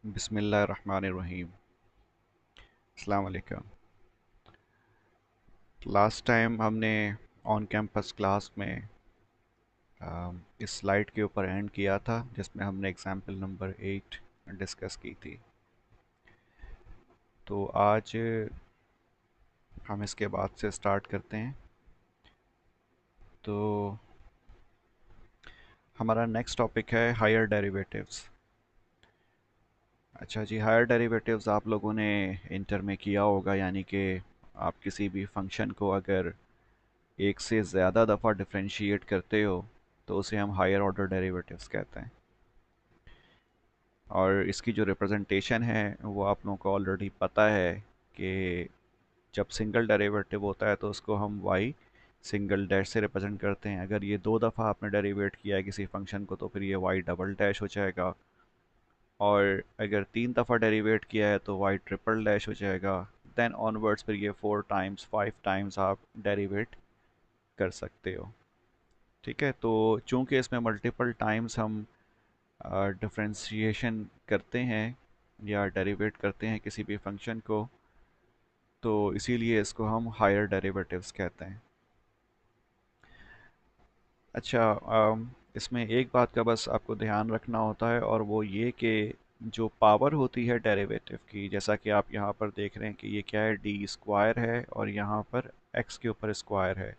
बिस्मिल्लाहिर्रहमानिर्रहीम। अस्सलाम वालेकुम। लास्ट टाइम हमने ऑन कैंपस क्लास में इस स्लाइड के ऊपर एंड किया था जिसमें हमने एग्जाम्पल नंबर 8 डिस्कस की थी। तो आज हम इसके बाद से स्टार्ट करते हैं। तो हमारा नेक्स्ट टॉपिक है हायर डेरिवेटिव्स। अच्छा जी, हायर डेरिवेटिव्स आप लोगों ने इंटर में किया होगा, यानी कि आप किसी भी फंक्शन को अगर एक से ज़्यादा दफ़ा डिफरेंशिएट करते हो तो उसे हम हायर ऑर्डर डेरिवेटिव्स कहते हैं। और इसकी जो रिप्रेजेंटेशन है वो आप लोगों को ऑलरेडी पता है कि जब सिंगल डेरिवेटिव होता है तो उसको हम y सिंगल डैश से रिप्रेजेंट करते हैं। अगर ये दो दफ़ा आपने डेरिवेट किया है किसी फंक्शन को तो फिर ये y डबल डैश हो जाएगा, और अगर तीन दफ़ा डेरिवेट किया है तो y ट्रिपल डैश हो जाएगा। देन ऑनवर्ड्स फिर ये 4 टाइम्स 5 टाइम्स आप डेरिवेट कर सकते हो। ठीक है, तो चूंकि इसमें मल्टीपल टाइम्स हम डिफरेंशिएशन करते हैं या डेरिवेट करते हैं किसी भी फंक्शन को, तो इसीलिए इसको हम हायर डेरिवेटिव्स कहते हैं। अच्छा, इसमें एक बात का बस आपको ध्यान रखना होता है, और वो ये कि जो पावर होती है डेरिवेटिव की, जैसा कि आप यहाँ पर देख रहे हैं कि ये क्या है, डी स्क्वायर है और यहाँ पर एक्स के ऊपर स्क्वायर है।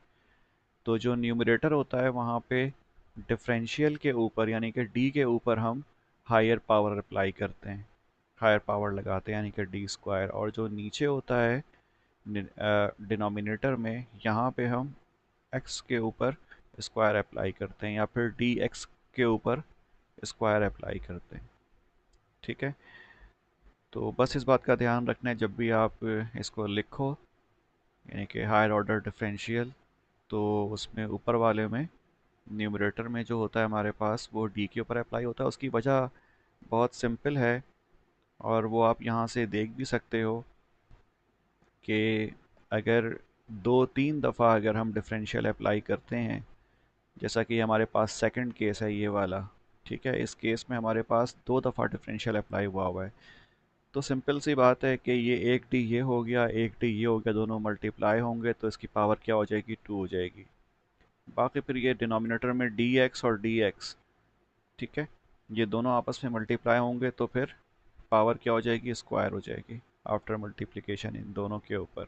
तो जो न्यूमरेटर होता है वहाँ पे डिफरेंशियल के ऊपर यानी कि डी के ऊपर हम हायर पावर अप्लाई करते हैं, हायर पावर लगाते हैं यानी कि डी स्क्वायर। और जो नीचे होता है डिनोमिनेटर में, यहाँ पे हम एक्स के ऊपर स्क्वायर अप्लाई करते हैं या फिर डी एक्स के ऊपर स्क्वायर अप्लाई करते हैं। ठीक है, तो बस इस बात का ध्यान रखना है जब भी आप इसको लिखो, यानी कि हायर ऑर्डर डिफरेंशियल, तो उसमें ऊपर वाले में न्यूमरेटर में जो होता है हमारे पास वो डी के ऊपर अप्लाई होता है। उसकी वजह बहुत सिंपल है और वो आप यहाँ से देख भी सकते हो कि अगर दो तीन दफ़ा अगर हम डिफरेंशियल अप्लाई करते हैं, जैसा कि हमारे पास सेकंड केस है ये वाला, ठीक है, इस केस में हमारे पास दो दफ़ा डिफरेंशियल अप्लाई हुआ है। तो सिंपल सी बात है कि ये एक डी ये हो गया, एक डी ये हो गया, दोनों मल्टीप्लाई होंगे तो इसकी पावर क्या हो जाएगी, 2 हो जाएगी। बाकी फिर ये डिनोमिनेटर में डी एक्स और डी एक्स, ठीक है, ये दोनों आपस में मल्टीप्लाई होंगे तो फिर पावर क्या हो जाएगी, स्क्वायर हो जाएगी आफ्टर मल्टीप्लिकेशन इन दोनों के ऊपर।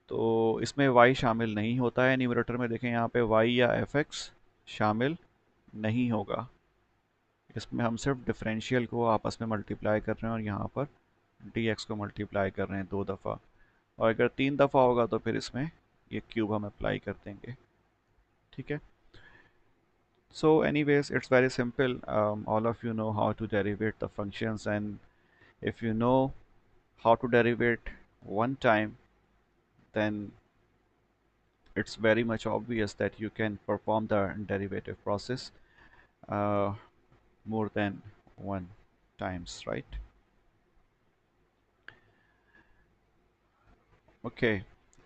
तो इसमें y शामिल नहीं होता है न्यूमरेटर में, देखें यहाँ पे y या fx शामिल नहीं होगा। इसमें हम सिर्फ डिफरेंशियल को आपस में मल्टीप्लाई कर रहे हैं और यहाँ पर dx को मल्टीप्लाई कर रहे हैं दो दफ़ा, और अगर तीन दफ़ा होगा तो फिर इसमें ये क्यूब हम अप्लाई कर देंगे। ठीक है, so anyways it's very simple. All of you know how to derivate the functions, and if you know how to derivate one time, then it's very much obvious that you can perform the derivative process uh, more than one times, right? Okay,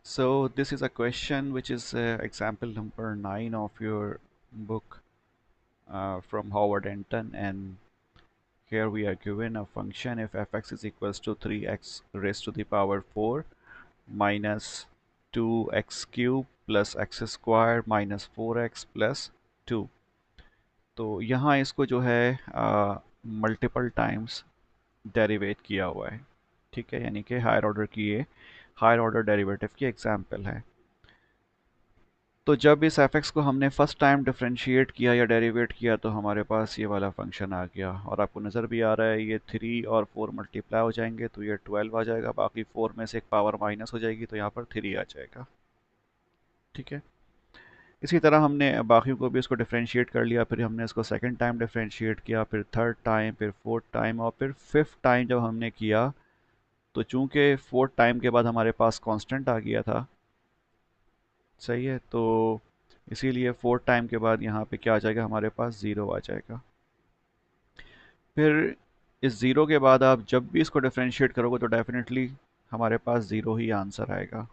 so this is a question which is example number 9 of your book from Howard Anton, and here we are given a function if fx is equals to 3x raised to the power 4 minus 2x cube plus x square minus 4x plus 2। तो यहाँ इसको जो है multiple times derivative किया हुआ है। ठीक है, यानी कि हायर ऑर्डर की ये हायर ऑर्डर डेरिवेटिव की एग्जांपल है। तो जब इस fx को हमने फर्स्ट टाइम डिफरेंशिएट किया या डेरिवेट किया तो हमारे पास ये वाला फंक्शन आ गया, और आपको नज़र भी आ रहा है ये 3 और 4 मल्टीप्लाई हो जाएंगे तो ये 12 आ जाएगा, बाकी 4 में से एक पावर माइनस हो जाएगी तो यहाँ पर 3 आ जाएगा। ठीक है, इसी तरह हमने बाकी को भी इसको डिफरेंशिएट कर लिया, फिर हमने इसको सेकंड टाइम डिफरेंशिएट किया, फिर थर्ड टाइम, फिर फोर्थ टाइम, और फिर फिफ्थ टाइम जब हमने किया तो चूंकि फोर्थ टाइम के बाद हमारे पास कांस्टेंट आ गया था, सही है, तो इसीलिए फोर्थ टाइम के बाद यहाँ पे क्या आ जाएगा, हमारे पास ज़ीरो आ जाएगा। फिर इस ज़ीरो के बाद आप जब भी इसको डिफरेंशिएट करोगे तो डेफिनेटली हमारे पास ज़ीरो ही आंसर आएगा।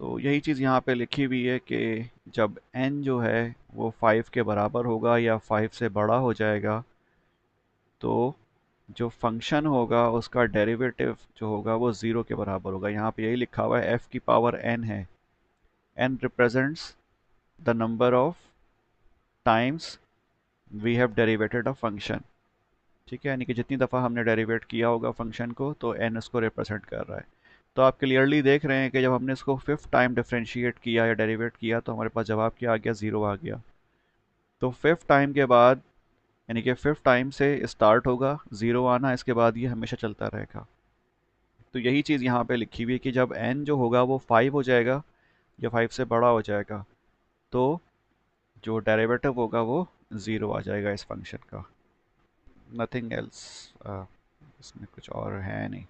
तो यही चीज़ यहाँ पे लिखी हुई है कि जब n जो है वो 5 के बराबर होगा या 5 से बड़ा हो जाएगा तो जो फंक्शन होगा उसका डेरिवेटिव जो होगा वो ज़ीरो के बराबर होगा। यहाँ पे यही लिखा हुआ है, f की पावर n है, n represents the number of times we have derivated a function. ठीक है, यानी कि जितनी दफ़ा हमने डेरिवेट किया होगा फंक्शन को तो n उसको रिप्रेजेंट कर रहा है। तो आप क्लियरली देख रहे हैं कि जब हमने इसको फिफ्थ टाइम डिफरेंशिएट किया या डेरिवेट किया तो हमारे पास जवाब क्या आ गया, ज़ीरो आ गया। तो फिफ्थ टाइम के बाद, यानी कि फिफ्थ टाइम से स्टार्ट होगा ज़ीरो आना, इसके बाद ये हमेशा चलता रहेगा। तो यही चीज़ यहाँ पे लिखी हुई है कि जब n जो होगा वो 5 हो जाएगा या 5 से बड़ा हो जाएगा तो जो डेरिवेटिव होगा वो ज़ीरो आ जाएगा इस फंक्शन का, नथिंग एल्स। इसमें कुछ और है नहीं।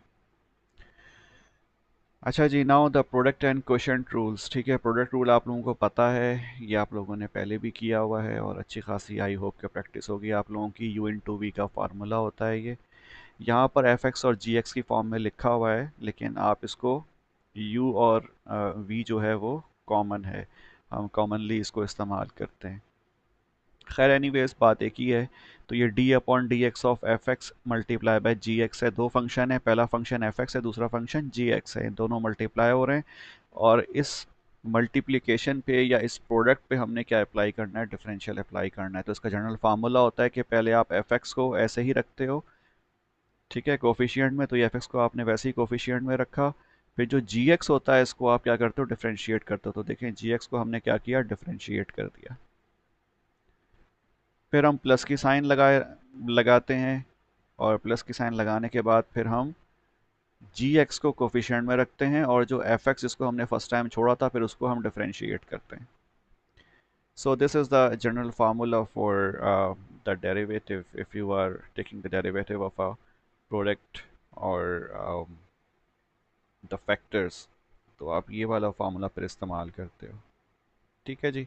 अच्छा जी, now the product and quotient rules. ठीक है, प्रोडक्ट रूल आप लोगों को पता है, ये आप लोगों ने पहले भी किया हुआ है और अच्छी खासी आई होप के प्रैक्टिस होगी आप लोगों की। u इन टू वी का फार्मूला होता है ये, यहाँ पर एफ एक्स और जी एक्स की फॉर्म में लिखा हुआ है, लेकिन आप इसको u और v जो है वो कॉमन है, हम कॉमनली इसको इस्तेमाल करते हैं। खैर एनीवेज बात एक ही है। तो ये d upon D x of F X multiply by G X है। दो फंक्शन है, पहला फंक्शन एफ एक्स है, दूसरा फंक्शन जी एक्स है, इन दोनों मल्टीप्लाई हो रहे हैं और इस मल्टीप्लिकेशन पे या इस प्रोडक्ट पे हमने क्या अप्लाई करना है, डिफरेंशियल अप्लाई करना है। तो इसका जनरल फार्मूला होता है कि पहले आप एफ एक्स को ऐसे ही रखते हो, ठीक है, कोफिशिएंट में, तो ये एफ एक्स को आपने वैसे ही कोफिशिएंट में रखा। फिर जो जी एक्स होता है इसको आप क्या करते हो, डिफरेंशिएट करते हो। तो देखें जी एक्स को हमने क्या किया, डिफरेंशिएट कर दिया। फिर हम प्लस की साइन लगाते हैं और प्लस की साइन लगाने के बाद फिर हम जी एक्स को कोफिशिएंट में रखते हैं और जो एफ एक्स जिसको हमने फर्स्ट टाइम छोड़ा था फिर उसको हम डिफरेंशिएट करते हैं। So this is the general formula for the derivative if you are taking the derivative of a product और द फैक्टर्स, तो आप ये वाला फार्मूला फिर इस्तेमाल करते हो। ठीक है जी,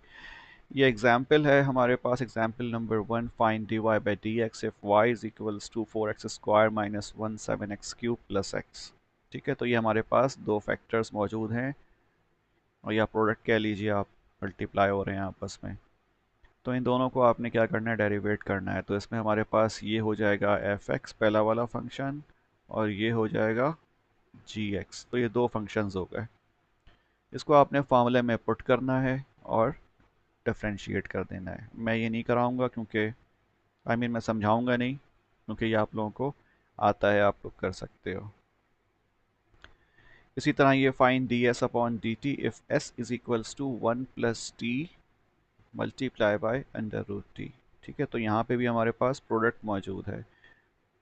ये एग्जाम्पल है हमारे पास, example number 1, find d Y by D x if y is equals to 4x square minus 17x cube plus x. ठीक है, तो ये हमारे पास दो फैक्टर्स मौजूद हैं और या प्रोडक्ट कह लीजिए आप, मल्टीप्लाई हो रहे हैं आपस में। तो इन दोनों को आपने क्या करना है, डेरिवेट करना है। तो इसमें हमारे पास ये हो जाएगा एफ एक्स पहला वाला फंक्शन और ये हो जाएगा जी एक्स, तो ये दो फंक्शंस हो गए। इसको आपने फार्मूले में पुट करना है और डिफ्रेंशिएट कर देना है। मैं ये नहीं कराऊंगा क्योंकि मैं समझाऊंगा नहीं क्योंकि ये आप लोगों को आता है, आप लोग कर सकते हो। इसी तरह ये fine D S upon D T if S is equals to 1 plus T multiply by under root T. ठीक है, तो यहाँ पे भी हमारे पास प्रोडक्ट मौजूद है।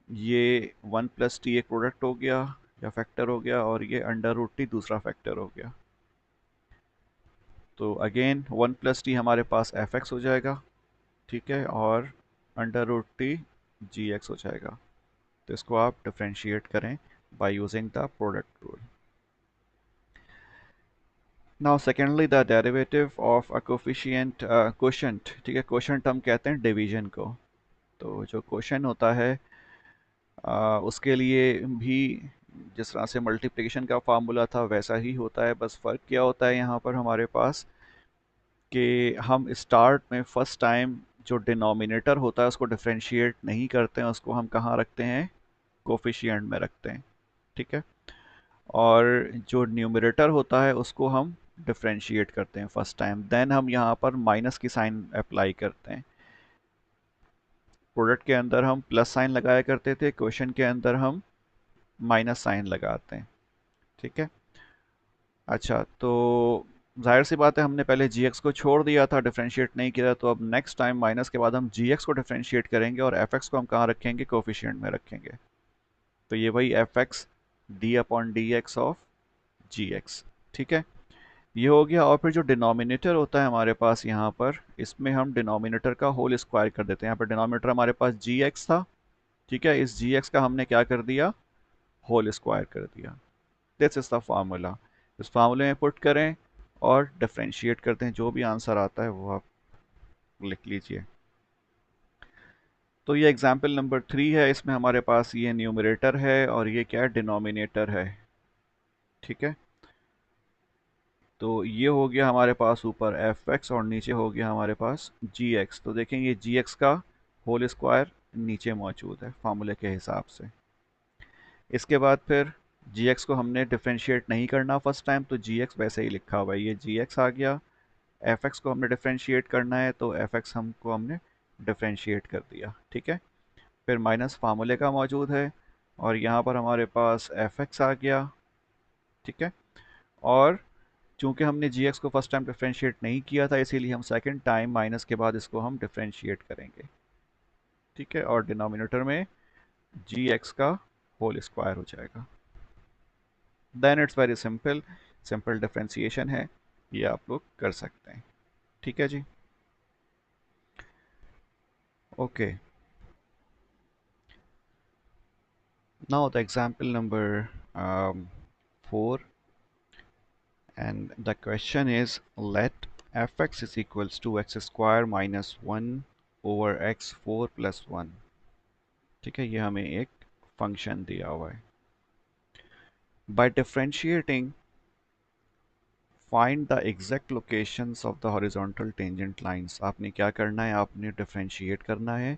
ये 1 प्लस टी एक प्रोडक्ट हो गया या फैक्टर हो गया और ये अंडर रूट टी दूसरा फैक्टर हो गया। तो अगेन 1 प्लस टी हमारे पास एफ एक्स हो जाएगा, ठीक है, और under root T G X हो जाएगा। तो इसको आप डिफ्रेंशिएट करें by using the product rule. Now secondly the derivative of a coefficient quotient. ठीक है, क्वोशंट हम कहते हैं डिवीजन को। तो जो क्वोशंट होता है उसके लिए भी जिस तरह से मल्टीप्लिकेशन का फार्मूला था वैसा ही होता है, बस फ़र्क क्या होता है यहाँ पर हमारे पास कि हम स्टार्ट में फर्स्ट टाइम जो डिनोमिनेटर होता है उसको डिफरेंशिएट नहीं करते हैं, उसको हम कहाँ रखते हैं, कोफिशिएंट में रखते हैं। ठीक है, और जो न्यूमरेटर होता है उसको हम डिफरेंशिएट करते हैं फर्स्ट टाइम, देन हम यहाँ पर माइनस की साइन अप्लाई करते हैं। प्रोडक्ट के अंदर हम प्लस साइन लगाया करते थे, क्वेश्चन के अंदर हम माइनस साइन लगाते हैं। ठीक है, अच्छा, तो जाहिर सी बात है हमने पहले जी एक्स को छोड़ दिया था, डिफरेंशिएट नहीं किया, तो अब नेक्स्ट टाइम माइनस के बाद हम जी एक्स को डिफरेंशिएट करेंगे और एफ एक्स को हम कहाँ रखेंगे, कोफिशिएंट में रखेंगे। तो ये वही F X D upon D x of G X. ठीक है, ये हो गया। और फिर जो डिनोमिनेटर होता है हमारे पास यहाँ पर, इसमें हम डिनोमिनेटर का होल स्क्वायर कर देते हैं। यहाँ पर डिनोमिनेटर हमारे पास जी एक्स था, ठीक है, इस जी एक्स का हमने क्या कर दिया, होल स्क्वायर कर दिया। This is the formula. इस फार्मूले में पुट करें और डिफ्रेंशिएट करते हैं, जो भी आंसर आता है वो आप लिख लीजिए। तो ये एग्जाम्पल नंबर 3 है, इसमें हमारे पास ये न्यूमरेटर है और ये क्या है, डिनोमिनेटर है। ठीक है, तो ये हो गया हमारे पास ऊपर एफ एक्स और नीचे हो गया हमारे पास जी एक्स। तो देखें ये जी एक्स का होल स्क्वायर नीचे मौजूद है फार्मूले के हिसाब से। इसके बाद फिर जी को हमने डिफ्रेंशिएट नहीं करना फर्स्ट टाइम, तो जी वैसे ही लिखा हुआ है, ये जी आ गया। एफ को हमने डिफ्रेंशिएट करना है, तो एफ हमने डिफ्रेंशिएट कर दिया, ठीक है। फिर माइनस फार्मूले का मौजूद है, और यहाँ पर हमारे पास एफ आ गया, ठीक है। और चूंकि हमने जी को फर्स्ट टाइम डिफ्रेंशिएट नहीं किया था, इसीलिए हम सेकंड टाइम माइनस के बाद इसको हम डिफ्रेंशिएट करेंगे, ठीक है। और डिनोमिनेटर में जी का होल स्क्वायर हो जाएगा। Then it's very simple, simple differentiation है, ये आप लोग कर सकते हैं, ठीक है जी। Okay, now the example number 4, and the question is, let fx is equals to x square minus 1 over x4 plus 1, ठीक है। ये हमें एक फंक्शन दिया हुआ है। By differentiating, find the exact locations of the horizontal tangent lines। आपने क्या करना है, आपने डिफ्रेंशिएट करना है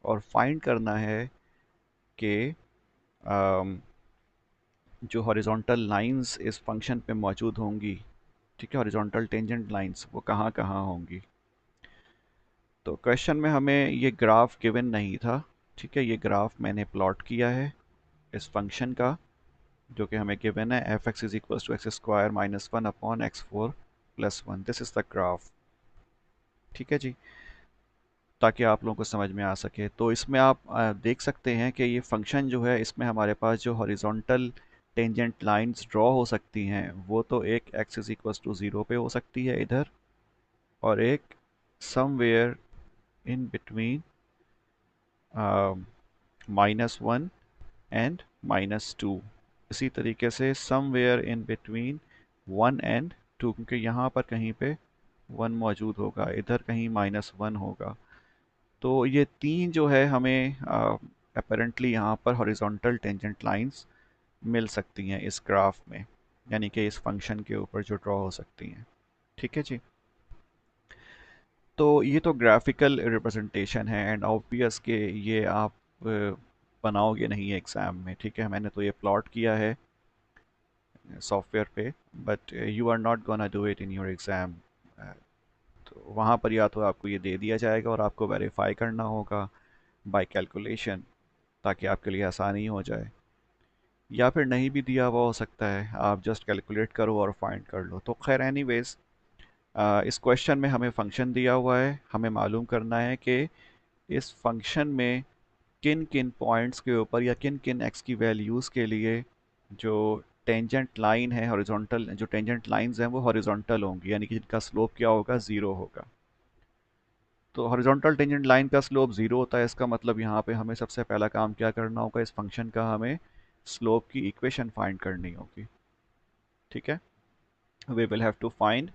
और फाइंड करना है कि जो हॉरिजॉन्टल लाइंस इस फंक्शन पे मौजूद होंगी, ठीक है, हॉरिजॉन्टल टेंजेंट लाइंस वो कहाँ कहाँ होंगी। तो क्वेश्चन में हमें ये ग्राफ गिवन नहीं था, ठीक है। ये ग्राफ मैंने प्लॉट किया है इस फंक्शन का, जो कि हमें गिवन है, F X is equal to X square minus 1 upon x4 plus 1। This is the graph, ठीक है जी, ताकि आप लोगों को समझ में आ सके। तो इसमें आप देख सकते हैं कि ये फंक्शन जो है, इसमें हमारे पास जो हॉरिजॉन्टल टेंजेंट लाइंस ड्रॉ हो सकती हैं, वो तो एक एक्स इज इक्वल टू 0 पे हो सकती है इधर, और एक समवेयर इन बिटवीन -1 एंड -2। इसी तरीके से समवेयर इन बिटवीन 1 एंड 2, क्योंकि यहाँ पर कहीं पे 1 मौजूद होगा, इधर कहीं -1 होगा। तो ये तीन जो है हमें अपेरेंटली यहाँ पर हॉरिजॉन्टल टेंजेंट लाइंस मिल सकती हैं इस ग्राफ में, यानी कि इस फंक्शन के ऊपर जो ड्रॉ हो सकती हैं, ठीक है जी। तो ये तो ग्राफिकल रिप्रेजेंटेशन है, एंड ऑब्वियस के ये आप बनाओगे नहीं एग्ज़ाम में, ठीक है। मैंने तो ये प्लॉट किया है सॉफ्टवेयर पे, but you are not gonna do it in your exam. तो वहाँ पर या तो आपको ये दे दिया जाएगा और आपको वेरीफाई करना होगा बाय कैलकुलेशन, ताकि आपके लिए आसानी हो जाए, या फिर नहीं भी दिया हुआ हो सकता है, आप जस्ट कैलकुलेट करो और फाइंड कर लो। तो खैर एनीवेज, इस क्वेश्चन में हमें फंक्शन दिया हुआ है, हमें मालूम करना है कि इस फंक्शन में किन किन पॉइंट्स के ऊपर या किन किन एक्स की वैल्यूज़ के लिए जो टेंजेंट लाइन है, हॉरिजॉन्टल जो टेंजेंट लाइंस हैं वो हॉरिजॉन्टल होंगी, यानी कि जिनका स्लोप क्या होगा, ज़ीरो होगा। तो हॉरिजॉन्टल टेंजेंट लाइन का स्लोप ज़ीरो होता है, इसका मतलब यहाँ पे हमें सबसे पहला काम क्या करना होगा, इस फंक्शन का हमें स्लोप की इक्वेशन फाइंड करनी होगी, ठीक है। We will have to find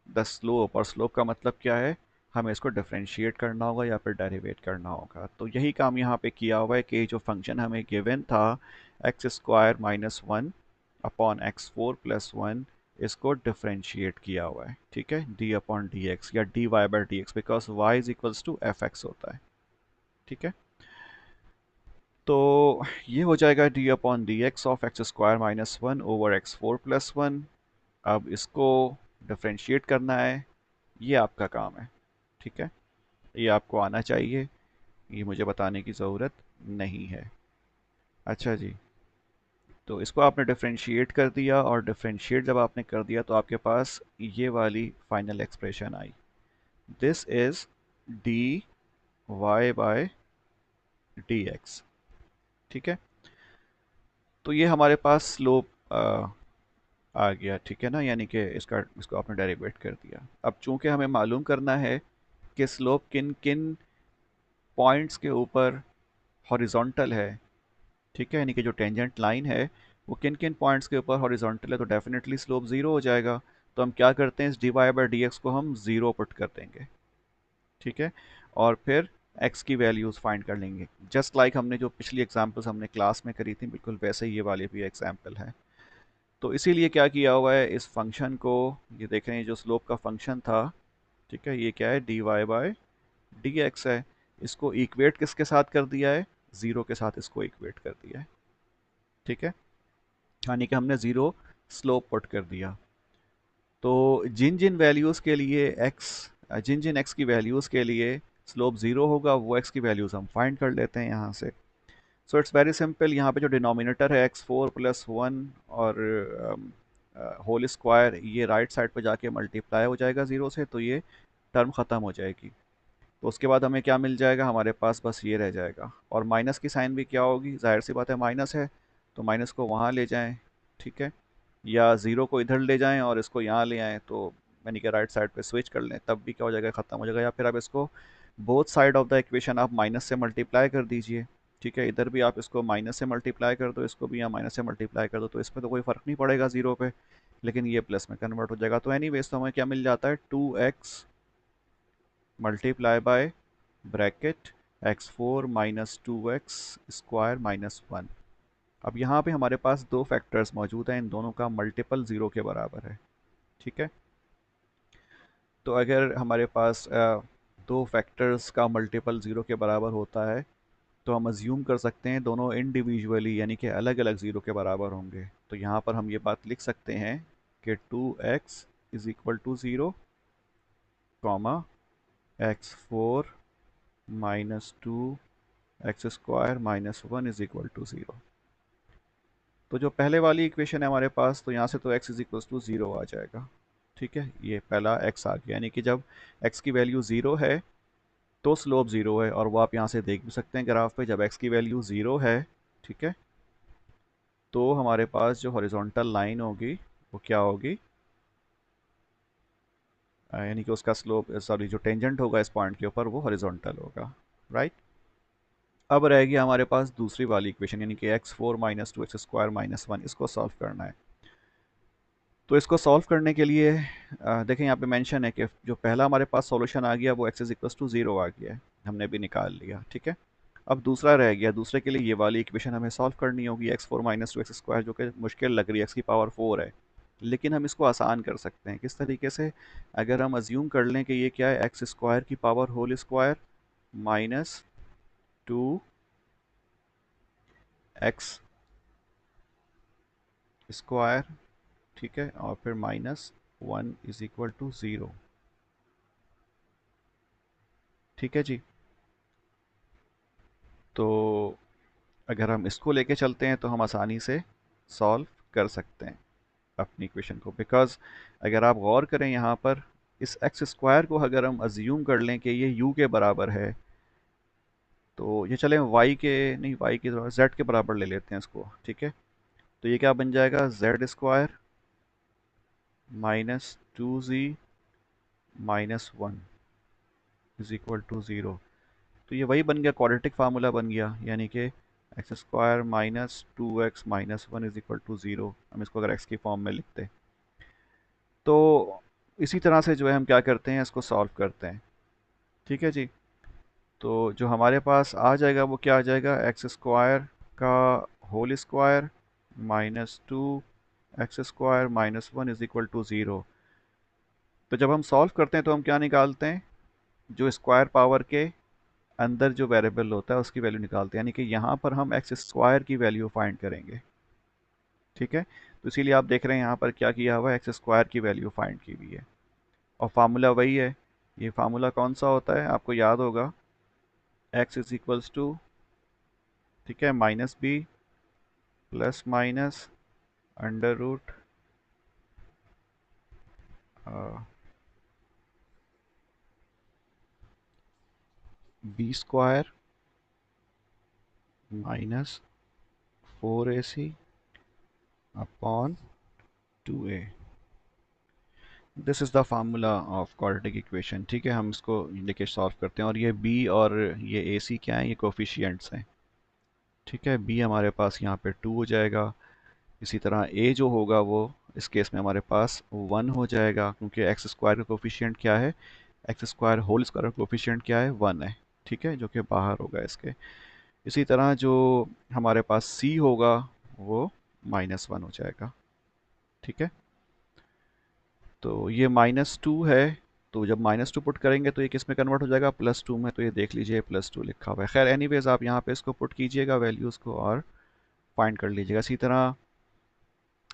the slope, और स्लोप का मतलब क्या है, हमें इसको डिफरेंशिएट करना होगा या फिर डेरिवेट करना होगा। तो यही काम यहाँ पे किया हुआ है कि जो फंक्शन हमें गिवन था, X square minus 1 upon x4 plus 1, इसको डिफरेंशिएट किया हुआ है, ठीक है, डी अपॉन डी एक्स या D Y by D X, because Y is equals to F X होता है, ठीक है। तो ये हो जाएगा D upon D x of X square minus 1 over x4 plus 1। अब इसको डिफरेंशिएट करना है, ये आपका काम है, ठीक है। ये आपको आना चाहिए, ये मुझे बताने की ज़रूरत नहीं है। अच्छा जी, तो इसको आपने डिफरेंशिएट कर दिया, और डिफरेंशिएट जब आपने कर दिया तो आपके पास ये वाली फाइनल एक्सप्रेशन आई, this is D Y by D X, ठीक है। तो ये हमारे पास स्लोप आ गया, ठीक है ना, यानी कि इसको आपने डेरिवेट कर दिया। अब चूंकि हमें मालूम करना है कि स्लोप किन किन पॉइंट्स के ऊपर हॉरिजॉन्टल है, ठीक है, यानी कि जो टेंजेंट लाइन है वो किन किन पॉइंट्स के ऊपर हॉरिजॉन्टल है, तो डेफिनेटली स्लोप ज़ीरो हो जाएगा। तो हम क्या करते हैं, इस D Y by D X को हम ज़ीरो पुट कर देंगे, ठीक है, और फिर एक्स की वैल्यूज़ फाइंड कर लेंगे, जस्ट लाइक हमने जो पिछली एग्जाम्पल्स हमने क्लास में करी थी, बिल्कुल वैसे ही ये वाली भी एग्जाम्पल है। तो इसीलिए क्या किया हुआ है, इस फंक्शन को, ये देख रहे हैं जो स्लोप का फंक्शन था, ठीक है, ये क्या है, D Y by D X है, इसको इक्वेट किसके साथ कर दिया है, ज़ीरो के साथ इसको इक्वेट कर दिया है। ठीक है, यानी कि हमने ज़ीरो स्लोप पुट कर दिया। तो जिन जिन वैल्यूज़ के लिए जिन जिन एक्स की वैल्यूज़ के लिए स्लोप ज़ीरो होगा वो एक्स की वैल्यूज़ हम फाइंड कर लेते हैं यहाँ से। सो इट्स वेरी सिंपल, यहाँ पे जो डिनोमिनेटर है एक्स फोर प्लस वन और होल स्क्वायर, ये राइट साइड पे जाके मल्टीप्लाई हो जाएगा ज़ीरो से, तो ये टर्म ख़त्म हो जाएगी। तो उसके बाद हमें क्या मिल जाएगा, हमारे पास बस ये रह जाएगा। और माइनस की साइन भी क्या होगी, जाहिर सी बात है माइनस है, तो माइनस को वहाँ ले जाएं। ठीक है, या ज़ीरो को इधर ले जाएं और इसको यहाँ ले आएँ, तो यानी कि राइट साइड पे स्विच कर लें, तब भी क्या हो जाएगा, ख़त्म हो जाएगा। या फिर आप इसको both side of the equation आप माइनस से मल्टीप्लाई कर दीजिए। ठीक है, इधर भी आप इसको माइनस से मल्टीप्लाई कर दो, इसको भी यहाँ माइनस से मल्टीप्लाई कर दो, तो इसमें तो कोई फ़र्क नहीं पड़ेगा ज़ीरो पे, लेकिन ये प्लस में कन्वर्ट हो जाएगा। तो एनीवेज तो हमें क्या मिल जाता है, 2x multiply by bracket x four minus two X square minus one. अब यहाँ पे हमारे पास दो फैक्टर्स मौजूद हैं, इन दोनों का मल्टीपल ज़ीरो के बराबर है। ठीक है, तो अगर हमारे पास दो फैक्टर्स का मल्टीपल ज़ीरो के बराबर होता है, तो हम अज्यूम कर सकते हैं दोनों इंडिविजुअली यानी कि अलग अलग ज़ीरो के बराबर होंगे। तो यहाँ पर हम ये बात लिख सकते हैं कि 2x is equal to zero, comma X four minus two X square minus one is equal to zero. तो जो पहले वाली इक्वेशन है हमारे पास, तो यहाँ से तो x is equal to zero आ जाएगा। ठीक है, ये पहला x आ गया, यानी कि जब x की वैल्यू ज़ीरो है तो स्लोप ज़ीरो है, और वो आप यहाँ से देख भी सकते हैं ग्राफ पे, जब x की वैल्यू ज़ीरो है, ठीक है, तो हमारे पास जो हॉरिजॉन्टल लाइन होगी वो क्या होगी, यानी कि उसका स्लोप, सॉरी, जो टेंजेंट होगा इस पॉइंट के ऊपर वो हॉरिजॉन्टल होगा। राइट, अब रह गया हमारे पास दूसरी वाली इक्वेशन, यानी कि x four minus two X square minus one, इसको सॉल्व करना है। तो इसको सॉल्व करने के लिए देखें यहाँ पे मेंशन है कि जो पहला हमारे पास सॉल्यूशन आ गया वो x is equal to zero आ गया है, हमने भी निकाल लिया। ठीक है, अब दूसरा रह गया, दूसरे के लिए ये वाली इक्वेशन हमें सॉल्व करनी होगी, x four minus two X square, जो कि मुश्किल लग रही है, एक्स की पावर फोर है, लेकिन हम इसको आसान कर सकते हैं। किस तरीके से, अगर हम अज्यूम कर लें कि ये क्या है, एक्स स्क्वायर की power whole square minus two X square, ठीक है, और फिर minus one is equal to zero. ठीक है जी, तो अगर हम इसको लेके चलते हैं तो हम आसानी से सॉल्व कर सकते हैं अपनी इक्वेशन को, बिकॉज अगर आप गौर करें यहाँ पर, इस एक्स स्क्वायर को अगर हम अज्यूम कर लें कि ये यू के बराबर है, तो ये चले वाई के नहीं, वाई के जेड के बराबर ले लेते हैं इसको। ठीक है, तो ये क्या बन जाएगा, Z square minus two G minus one is equal to zero. तो ये वही बन गया, क्वाड्रेटिक फार्मूला बन गया, यानी कि X square minus two X minus one is equal to zero. हम इसको अगर एक्स की फॉर्म में लिखते हैं, तो इसी तरह से जो है हम क्या करते हैं, इसको सॉल्व करते हैं। ठीक है जी, तो जो हमारे पास आ जाएगा वो क्या आ जाएगा, एक्स स्क्वायर का whole square minus two X square minus one is equal to zero. तो जब हम सॉल्व करते हैं तो हम क्या निकालते हैं, जो स्क्वायर पावर के अंदर जो वेरिएबल होता है उसकी वैल्यू निकालते हैं, यानी कि यहाँ पर हम एक्स स्क्वायर की वैल्यू फाइंड करेंगे। ठीक है, तो इसीलिए आप देख रहे हैं यहाँ पर क्या किया हुआ है, एक्स स्क्वायर की वैल्यू फाइंड की हुई है, और फार्मूला वही है। ये फार्मूला कौन सा होता है, आपको याद होगा, एक्स इज इक्वल्स टू, ठीक है, minus B plus minus under root B square minus four A C upon two A. This is the formula of quadratic equation. ठीक है, हम इसको लेके सॉल्व करते हैं, और ये b और ये ac क्या है, ये कोफिशिएंट्स हैं। ठीक है, b हमारे पास यहाँ पे 2 हो जाएगा, इसी तरह a जो होगा वो इस केस में हमारे पास 1 हो जाएगा, क्योंकि एक्स स्क्वायर का कोफिशिएंट क्या है, एक्स स्क्वायर होल स्क्वायर का कोफिशिएंट क्या है, 1 है। ठीक है, जो कि बाहर होगा इसके। इसी तरह जो हमारे पास c होगा वो -1 हो जाएगा। ठीक है, तो ये -2 है, तो जब -2 पुट करेंगे तो ये किस में कन्वर्ट हो जाएगा, +2 में। तो ये देख लीजिए +2 लिखा हुआ है। खैर एनीवेज आप यहाँ पे इसको पुट कीजिएगा वैल्यूज़ को और फाइंड कर लीजिएगा। इसी तरह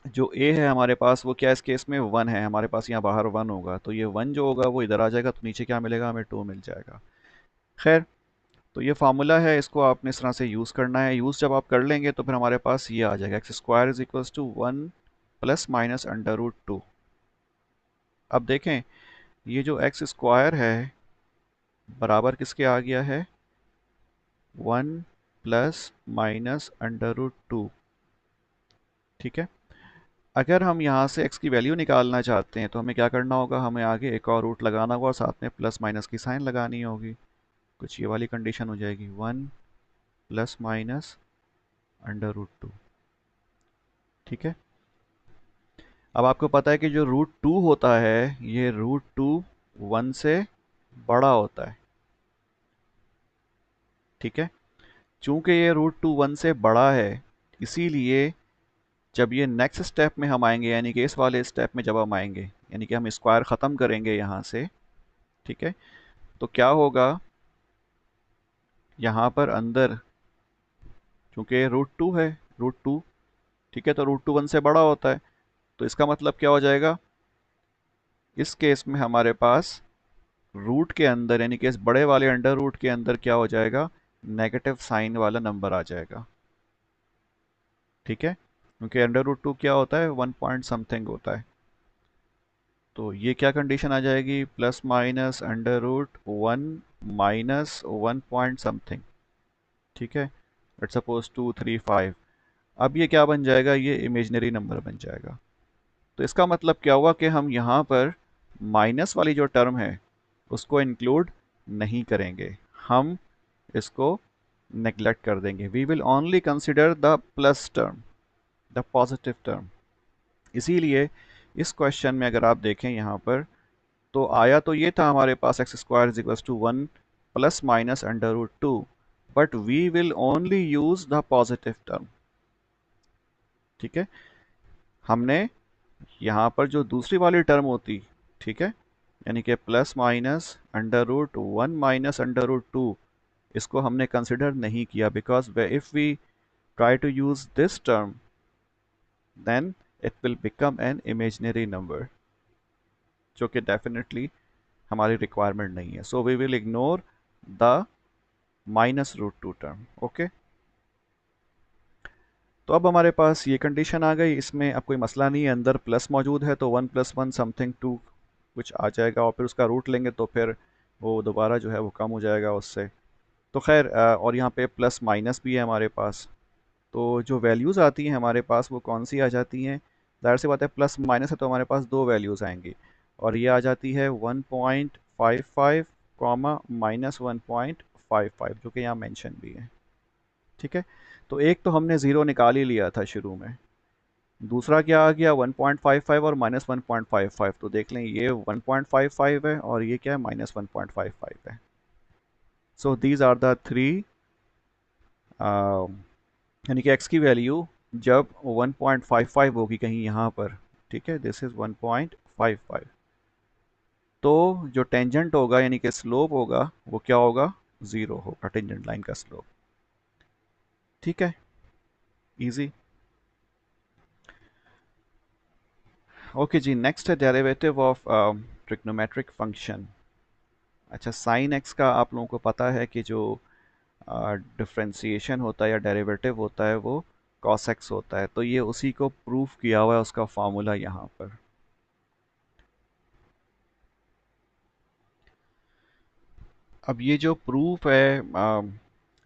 जो a है हमारे पास वो क्या है, इस केस में 1 है हमारे पास, यहाँ बाहर 1 होगा, तो ये 1 जो होगा वो इधर आ जाएगा, तो नीचे क्या मिलेगा हमें, 2 मिल जाएगा। खैर तो ये फार्मूला है, इसको आपने इस तरह से यूज़ करना है। यूज़ जब आप कर लेंगे तो फिर हमारे पास ये आ जाएगा, x² इज इक्वल्स टू 1 ±√2। अब देखें ये जो x² है बराबर किसके आ गया है, 1 ±√2। ठीक है। अगर हम यहाँ से x की वैल्यू निकालना चाहते हैं तो हमें क्या करना होगा, हमें आगे एक और रूट लगाना होगा और साथ में प्लस माइनस की साइन लगानी होगी। कुछ ये वाली कंडीशन हो जाएगी, 1 ±√2। ठीक है। अब आपको पता है कि जो √2 होता है ये √2 1 से बड़ा होता है। ठीक है। चूंकि ये √2 1 से बड़ा है इसीलिए जब ये नेक्स्ट स्टेप में हम आएंगे, यानी कि इस वाले स्टेप में जब हम आएंगे, यानी कि हम स्क्वायर ख़त्म करेंगे यहाँ से, ठीक है, तो क्या होगा, यहाँ पर अंदर चूंकि √2 है, √2, ठीक है, तो √2 1 से बड़ा होता है, तो इसका मतलब क्या हो जाएगा, इस केस में हमारे पास रूट के अंदर, यानी कि इस बड़े वाले अंडर रूट के अंदर क्या हो जाएगा, नेगेटिव साइन वाला नंबर आ जाएगा। ठीक है, क्योंकि अंडर √2 क्या होता है, 1 पॉइंट समथिंग होता है। तो ये क्या कंडीशन आ जाएगी, प्लस माइनस √1 -1 पॉइंट समथिंग। ठीक है, लेट्स सपोज 2 3 5। अब ये क्या बन जाएगा, ये इमेजिनरी नंबर बन जाएगा। तो इसका मतलब क्या हुआ कि हम यहाँ पर माइनस वाली जो टर्म है उसको इंक्लूड नहीं करेंगे, हम इसको नेग्लेक्ट कर देंगे। We will only consider the plus term, the positive term. इसीलिए इस क्वेश्चन में अगर आप देखें यहाँ पर, तो आया तो ये था हमारे पास x² is equals to 1 ±√2, but we will only use the positive term. ठीक है, हमने यहाँ पर जो दूसरी वाली टर्म होती, ठीक है, यानी कि +√1 इसको हमने कंसिडर नहीं किया, because if we try to use this term then it will become an imaginary number, जो कि डेफिनेटली हमारी रिक्वायरमेंट नहीं है। So we will ignore the -√2 term. Okay, तो अब हमारे पास ये कंडीशन आ गई, इसमें अब कोई मसला नहीं है, अंदर प्लस मौजूद है तो 1 + 1 समथिंग 2 कुछ आ जाएगा, और फिर उसका रूट लेंगे तो फिर वो दोबारा जो है वो कम हो जाएगा उससे। तो खैर और यहाँ पे प्लस माइनस भी है हमारे पास, तो जो वैल्यूज़ आती हैं हमारे पास वो कौन सी आ जाती हैं, ज़ाहिर सी बात है प्लस माइनस है तो हमारे पास दो वैल्यूज़ आएंगी, और ये आ जाती है 1.55 कॉमा -1.55, जो कि यहाँ मेंशन भी है। ठीक है, तो एक तो हमने ज़ीरो निकाल ही लिया था शुरू में, दूसरा क्या आ गया 1.55 और -1.55, तो देख लें ये 1.55 है और ये क्या है, -1.55 है। So these are the three, यानी कि x की वैल्यू जब 1.55 होगी कहीं यहाँ पर, ठीक है, दिस इज़ 1.55, तो जो टेंजेंट होगा यानी कि स्लोप होगा वो क्या होगा, ज़ीरो होगा, टेंजेंट लाइन का स्लोप। ठीक है, इजी। ओके जी, नेक्स्ट है डेरिवेटिव ऑफ ट्रिग्नोमेट्रिक फंक्शन। अच्छा, साइन एक्स का आप लोगों को पता है कि जो डिफ्रेंसिएशन होता है या डेरिवेटिव होता है वो कॉस एक्स होता है, तो ये उसी को प्रूफ किया हुआ है, उसका फार्मूला यहाँ पर। अब ये जो प्रूफ है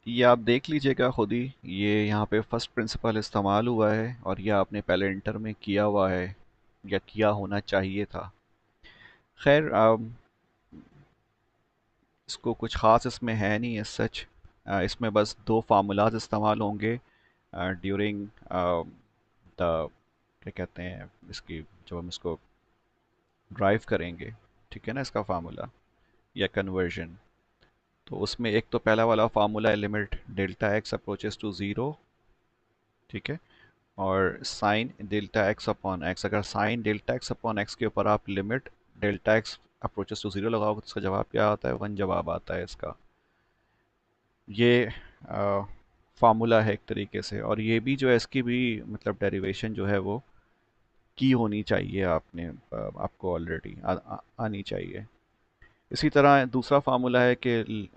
ये आप देख लीजिएगा खुद ही, ये यहाँ पे फर्स्ट प्रिंसिपल इस्तेमाल हुआ है और ये आपने पहले इंटर में किया हुआ है या किया होना चाहिए था। खैर इसको कुछ ख़ास इसमें है नहीं है सच, इसमें बस दो फार्मूलाज इस्तेमाल होंगे ड्यूरिंग द, क्या कहते हैं इसकी, जब हम इसको ड्राइव करेंगे, ठीक है ना, इसका फार्मूला या कन्वर्जन। तो उसमें एक तो पहला वाला फार्मूला है limit delta x approaches to zero, ठीक है, और sine delta x upon x, अगर sine delta x upon x के ऊपर आप limit delta x approaches to zero लगाओगे तो इसका जवाब क्या आता है, 1 जवाब आता है इसका। ये फार्मूला है एक तरीके से, और ये भी जो है इसकी भी मतलब डेरिवेशन जो है वो की होनी चाहिए, आपको ऑलरेडी आनी चाहिए। इसी तरह दूसरा फार्मूला है कि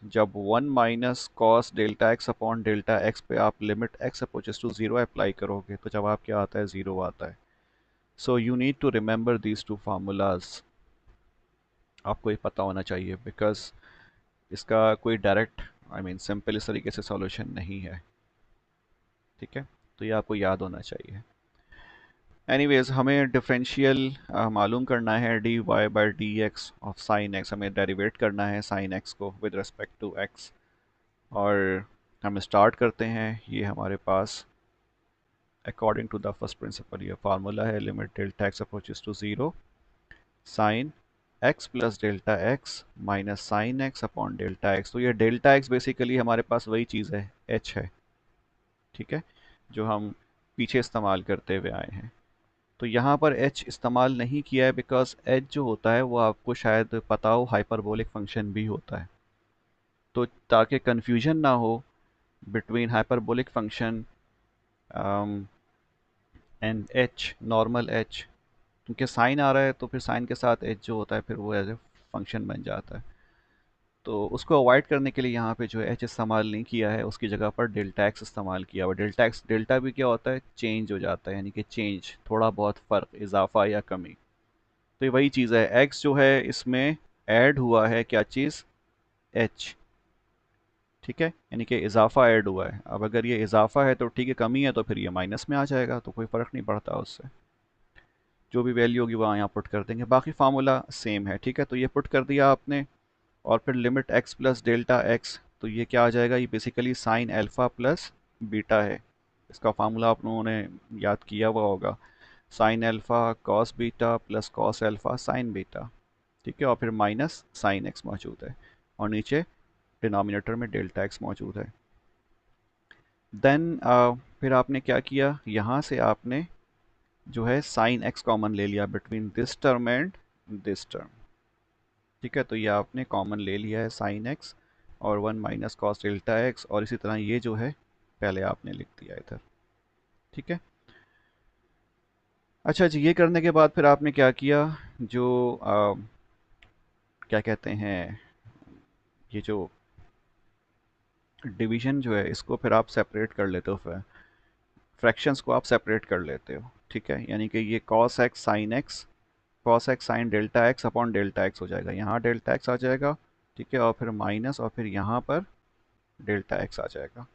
जब 1 - cos delta x upon delta x पे आप limit X approaches to zero apply करोगे तो जवाब क्या आता है, ज़ीरो आता है। So you need to remember these two formulas, आपको ये पता होना चाहिए, बिकॉज इसका कोई डायरेक्ट आई मीन सिंपल इस तरीके से सॉल्यूशन नहीं है। ठीक है, तो ये आपको याद होना चाहिए। एनीवेज, हमें डिफरेंशियल मालूम करना है D Y by D x of sine x, हमें डेरिवेट करना है साइन एक्स को विद रिस्पेक्ट टू एक्स। और हम स्टार्ट करते हैं, ये हमारे पास according to the first principle ये फार्मूला है, limit delta x approaches to zero sine x plus delta x minus sine x upon delta x. तो ये डेल्टा एक्स बेसिकली हमारे पास वही चीज़ है, एच है। ठीक है, जो हम पीछे इस्तेमाल करते हुए आए हैं। तो यहाँ पर h इस्तेमाल नहीं किया है बिकॉज h जो होता है वो आपको शायद पता हो हाइपरबोलिक फंक्शन भी होता है। तो ताकि कंफ्यूजन ना हो between hyperbolic function and h, normal h, क्योंकि साइन आ रहा है तो फिर साइन के साथ h जो होता है फिर वो एज ए फंक्शन बन जाता है। तो उसको अवॉइड करने के लिए यहाँ पे जो है h इस्तेमाल नहीं किया है, उसकी जगह पर डेल्टा एक्स इस्तेमाल किया हुआ। डेल्टा एक्स, डेल्टा भी क्या होता है, चेंज हो जाता है, यानी कि चेंज, थोड़ा बहुत फ़र्क, इजाफा या कमी। तो ये वही चीज़ है, x जो है इसमें ऐड हुआ है क्या चीज़, h। ठीक है, यानी कि इजाफा ऐड हुआ है। अब अगर ये इजाफा है तो ठीक है, कमी है तो फिर ये माइनस में आ जाएगा, तो कोई फ़र्क नहीं पड़ता उससे, जो भी वैल्यू होगी वहाँ यहाँ पुट कर देंगे, बाकी फार्मूला सेम है। ठीक है, तो ये पुट कर दिया आपने, और फिर limit x plus delta x, तो ये क्या आ जाएगा, ये basically sine alpha plus beta है। इसका फार्मूला आप लोगों ने याद किया हुआ होगा, sine alpha cos beta plus cos alpha sine beta. ठीक है, और फिर माइनस साइन एक्स मौजूद है, और नीचे डिनोमिनेटर में डेल्टा एक्स मौजूद है। देन फिर आपने क्या किया, यहाँ से आपने जो है साइन एक्स कॉमन ले लिया between this term and this term. ठीक है, तो ये आपने कॉमन ले लिया है साइन एक्स और 1 - cos डेल्टा एक्स, और इसी तरह ये जो है पहले आपने लिख दिया इधर। ठीक है, अच्छा जी, ये करने के बाद फिर आपने क्या किया, जो क्या कहते हैं, ये जो डिवीजन जो है इसको फिर आप सेपरेट कर लेते हो, फिर फ्रैक्शंस को आप सेपरेट कर लेते हो। ठीक है, यानी कि ये cos x sign delta x upon delta x हो जाएगा, यहाँ डेल्टा एक्स आ जाएगा। ठीक है, और फिर माइनस, और फिर यहाँ पर डेल्टा एक्स आ जाएगा।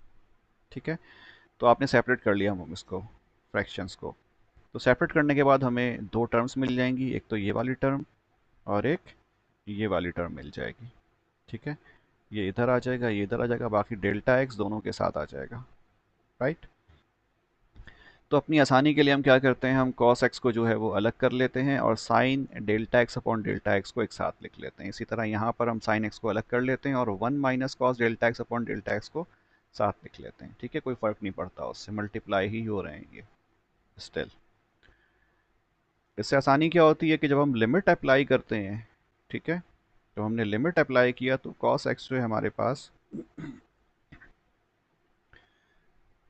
ठीक है, तो आपने सेपरेट कर लिया हम इसको, फ्रैक्शंस को। तो सेपरेट करने के बाद हमें दो टर्म्स मिल जाएंगी, एक तो ये वाली टर्म और एक ये वाली टर्म मिल जाएगी। ठीक है, ये इधर आ जाएगा, ये इधर आ जाएगा, बाकी डेल्टा एक्स दोनों के साथ आ जाएगा। राइट, तो अपनी आसानी के लिए हम क्या करते हैं, हम cos x को जो है वो अलग कर लेते हैं और sine delta x upon delta x को एक साथ लिख लेते हैं। इसी तरह यहाँ पर हम साइन x को अलग कर लेते हैं और 1 - cos delta x upon delta x को साथ लिख लेते हैं। ठीक है, कोई फ़र्क नहीं पड़ता, उससे मल्टीप्लाई ही हो रहे हैं ये स्टिल। इससे आसानी क्या होती है कि जब हम लिमिट अप्लाई करते हैं, ठीक है, जब हमने लिमिट अप्लाई किया तो cos x जो है हमारे पास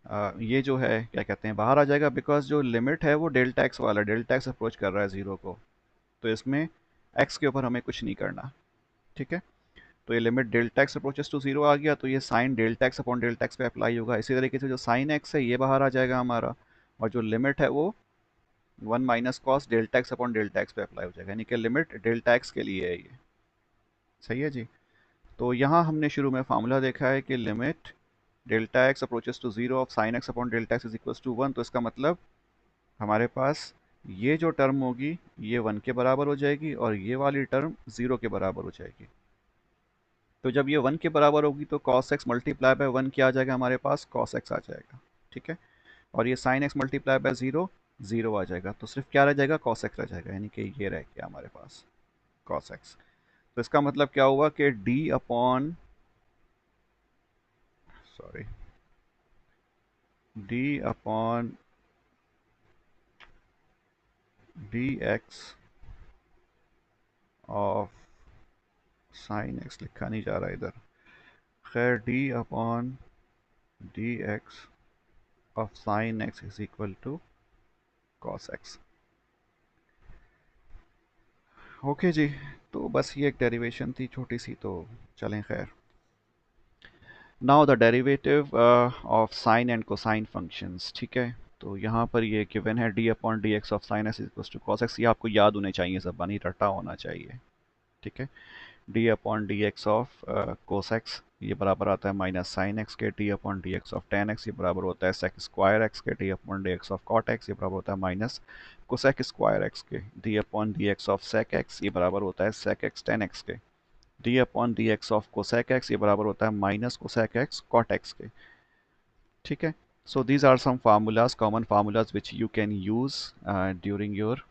ये जो है क्या कहते हैं बाहर आ जाएगा, बिकॉज जो लिमिट है वो डेल्टा एक्स वाला, डेल्टा एक्स अप्रोच कर रहा है ज़ीरो को, तो इसमें x के ऊपर हमें कुछ नहीं करना। ठीक है, तो ये limit delta x approaches to zero आ गया, तो ये sine delta x upon delta x पे अप्लाई होगा। इसी तरीके से जो साइन एक्स है ये बाहर आ जाएगा हमारा, और जो लिमिट है वो 1 - cos delta x upon delta x पे अप्लाई हो जाएगा, यानी कि लिमिट डेल्टा एक्स के लिए है ये। सही है जी, तो यहाँ हमने शुरू में फार्मूला देखा है कि limit delta x approaches to zero of sine x upon delta X is equal to 1, तो इसका मतलब हमारे पास ये जो टर्म होगी ये 1 के बराबर हो जाएगी और ये वाली टर्म 0 के बराबर हो जाएगी। तो जब ये 1 के बराबर होगी तो cos x मल्टीप्लाई बाय 1 क्या आ जाएगा हमारे पास, cos x आ जाएगा। ठीक है, और ये sin x मल्टीप्लाई बाय 0 0 आ जाएगा, तो सिर्फ क्या रह जाएगा, cos x रह जाएगा, यानी कि ये रह गया हमारे पास cos x। तो इसका मतलब क्या हुआ कि d upon sorry d upon D x of sine x लिखा नहीं जा रहा इधर, खैर d upon D x of sine x is equal to cos x. Okay जी, तो बस ये एक डेरिवेशन थी छोटी सी, तो चलें खैर। Now the derivative of sine and cosine functions, ठीक है। तो यहाँ पर ये गिवन है D upon D x of sine X equal to cos X, ये आपको याद होने चाहिए, सब बनी रटा होना चाहिए, ठीक है। D upon D x of cos X ये बराबर आता है माइनस साइन एक्स के, D upon D x of tan X ये बराबर होता है सेक स्क्वायर एक्स के, D upon D x of cot X ये बराबर होता है माइनस कोसेक स्क्वायर एक्स के, D upon D x of sec X ये बराबर होता है सेक एक्स टेन एक्स के, D upon D x of cosec X ये बराबर होता है minus cosec X cot X के, ठीक है। So these are some formulas, common formulas which you can use during your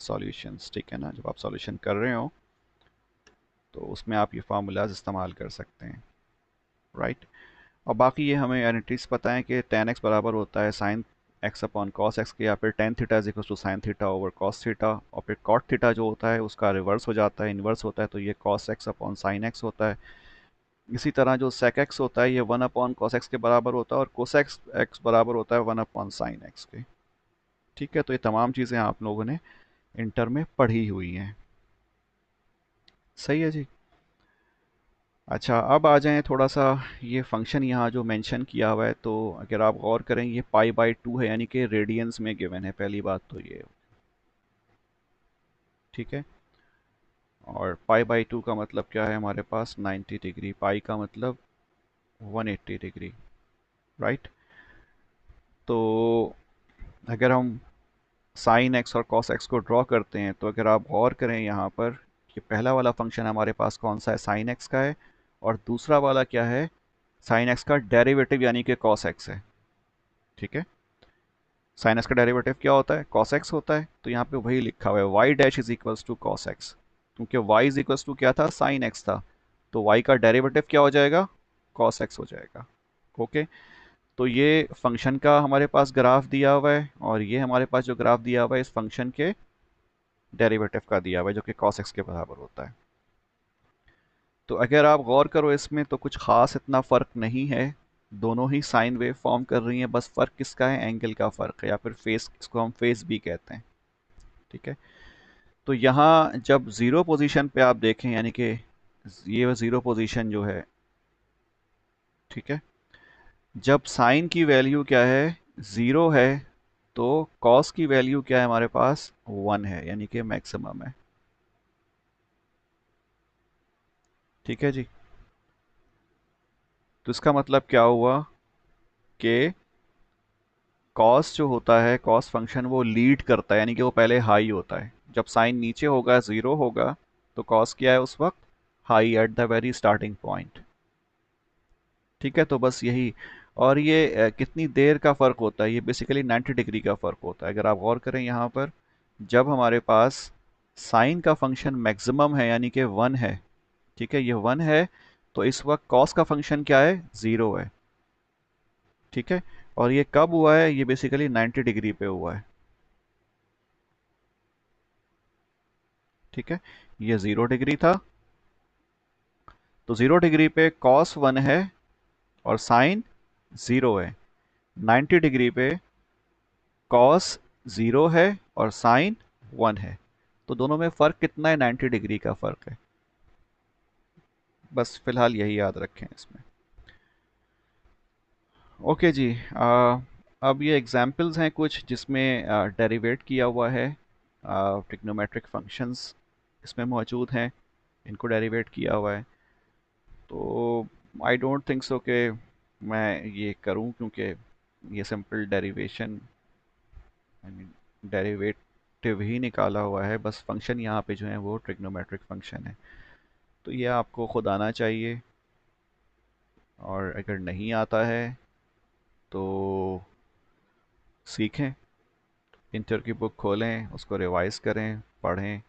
solutions, ठीक है ना। जब आप सॉल्यूशन कर रहे हो तो उसमें आप ये फार्मूलाज इस्तेमाल कर सकते हैं, राइट। और बाकी ये हमें एनिटीज पता है कि टेन एक्स बराबर होता है sine x upon cos X के, या फिर tan theta is equal to sine theta over cos theta, और फिर कॉट थीटा जो होता है उसका रिवर्स हो जाता है, इन्वर्स होता है, तो ये cos x upon sine x होता है। इसी तरह जो सेक एक्स होता है ये वन अपॉन कॉस एक्स के बराबर होता है, और कोस एक्स एक्स बराबर होता है वन अपॉन साइन एक्स के, ठीक है। तो ये तमाम चीज़ें आप लोगों ने इंटर में पढ़ी हुई हैं, सही है जी। अच्छा, अब आ जाएं थोड़ा सा ये फंक्शन यहाँ जो मेंशन किया हुआ है, तो अगर आप गौर करें ये पाई बाई टू है, यानी कि रेडियंस में गिवन है, पहली बात तो ये, ठीक है। और पाई बाई टू का मतलब क्या है, हमारे पास 90 डिग्री, पाई का मतलब 180 डिग्री, राइट। तो अगर हम साइन एक्स और कॉस एक्स को ड्रॉ करते हैं, तो अगर आप गौर करें यहाँ पर, ये पहला वाला फंक्शन हमारे पास कौन सा है, साइन एक्स का है, और दूसरा वाला क्या है, साइन एक्स का डेरिवेटिव यानी कि कॉस एक्स है, ठीक है। साइन एक्स का डेरिवेटिव क्या होता है, कॉस एक्स होता है, तो यहाँ पे वही लिखा हुआ है Y dash is equals to cos X, क्योंकि वाई इज इक्वल्स टू क्या था, साइन एक्स था, तो वाई का डेरिवेटिव क्या हो जाएगा, कॉस एक्स हो जाएगा, ओके। तो ये फंक्शन का हमारे पास ग्राफ दिया हुआ है, और ये हमारे पास जो ग्राफ दिया हुआ है इस फंक्शन के डेरिवेटिव का दिया हुआ है, जो कि कॉस एक्स के बराबर होता है। तो अगर आप गौर करो इसमें, तो कुछ खास इतना फ़र्क नहीं है, दोनों ही साइन वेव फॉर्म कर रही हैं, बस फ़र्क किसका है, एंगल का फ़र्क है, या फिर फेस, इसको हम फेस भी कहते हैं, ठीक है। तो यहाँ जब ज़ीरो पोजीशन पे आप देखें, यानी कि ये ज़ीरो पोजीशन जो है, ठीक है, जब साइन की वैल्यू क्या है, ज़ीरो है, तो कॉस की वैल्यू क्या है हमारे पास, वन है, यानी कि मैक्सिमम है, ठीक है जी। तो इसका मतलब क्या हुआ कि कॉस जो होता है, कॉस फंक्शन वो लीड करता है, यानी कि वो पहले हाई होता है, जब साइन नीचे होगा, ज़ीरो होगा, तो कॉस क्या है उस वक्त, high at the very starting point, ठीक है। तो बस यही, और ये कितनी देर का फ़र्क होता है, ये बेसिकली 90 डिग्री का फ़र्क होता है। अगर आप गौर करें यहाँ पर, जब हमारे पास साइन का फंक्शन मैक्सिमम है, यानी कि वन है, ठीक है, ये वन है, तो इस वक्त कॉस का फंक्शन क्या है, ज़ीरो है, ठीक है। और ये कब हुआ है, ये बेसिकली 90 डिग्री पे हुआ है, ठीक है। ये 0 डिग्री था, तो 0 डिग्री पे कॉस वन है और साइन ज़ीरो है, 90 डिग्री पे कॉस ज़ीरो है और साइन वन है, तो दोनों में फ़र्क कितना है, 90 डिग्री का फ़र्क है, बस फिलहाल यही याद रखें इसमें। ओके जी, अब ये एग्जाम्पल्स हैं कुछ जिसमें डेरिवेट किया हुआ है, ट्रिग्नोमेट्रिक फंक्शंस इसमें मौजूद हैं, इनको डेरिवेट किया हुआ है, तो आई डोंट थिंक सो कि मैं ये करूं, क्योंकि ये simple derivation, I mean derivative ही निकाला हुआ है, बस फंक्शन यहाँ पे जो है वो ट्रिग्नोमेट्रिक फंक्शन है, तो ये आपको खुद आना चाहिए, और अगर नहीं आता है तो सीखें, इंटर की बुक खोलें, उसको रिवाइज करें, पढ़ें,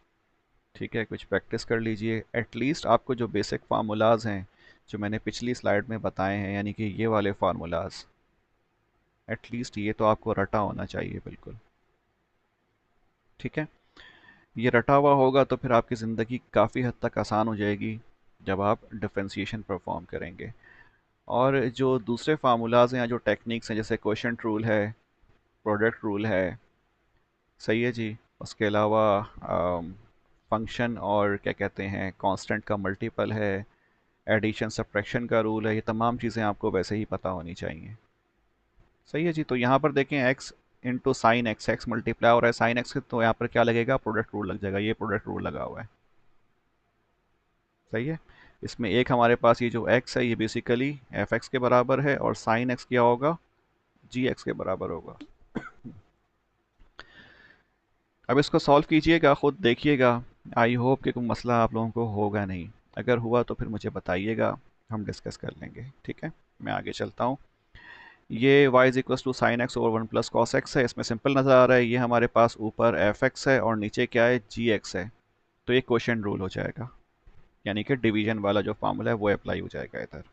ठीक है, कुछ प्रैक्टिस कर लीजिए, एटलीस्ट आपको जो बेसिक फार्मूलाज हैं जो मैंने पिछली स्लाइड में बताए हैं, यानी कि ये वाले फार्मूलाज, एटलीस्ट ये तो आपको रटा होना चाहिए बिल्कुल, ठीक है। ये रटा हुआ होगा तो फिर आपकी ज़िंदगी काफ़ी हद तक आसान हो जाएगी जब आप डिफरेंशिएशन परफॉर्म करेंगे। और जो दूसरे फार्मूलाज हैं या जो टेक्निक्स हैं, जैसे क्वोशंट रूल है, प्रोडक्ट रूल है, सही है जी, उसके अलावा फंक्शन और क्या कहते हैं कांस्टेंट का मल्टीपल है, एडिशन सब्ट्रैक्शन का रूल है, ये तमाम चीज़ें आपको वैसे ही पता होनी चाहिए। सही है जी। तो यहाँ पर देखें x into sine x, x multiply हो रहा है साइन एक्स, तो यहाँ पर क्या लगेगा, प्रोडक्ट रूल लग जाएगा, ये प्रोडक्ट रूल लगा हुआ है। सही है। इसमें एक हमारे पास ये जो x है ये बेसिकली एफ एक्स के बराबर है, और साइन एक्स क्या होगा, जी एक्स के बराबर होगा। अब इसको सॉल्व कीजिएगा, खुद देखिएगा। आई होप कि कोई मसला आप लोगों को होगा नहीं। अगर हुआ तो फिर मुझे बताइएगा, हम डिस्कस कर लेंगे। ठीक है, मैं आगे चलता हूँ। ये y is equal to sine X over one plus cos X है, इसमें सिंपल नज़र आ रहा है। ये हमारे पास ऊपर एफ एक्स है और नीचे क्या है, जी एक्स है। तो ये क्वोशंट रूल हो जाएगा, यानी कि डिवीजन वाला जो फार्मूला है वो अप्लाई हो जाएगा इधर,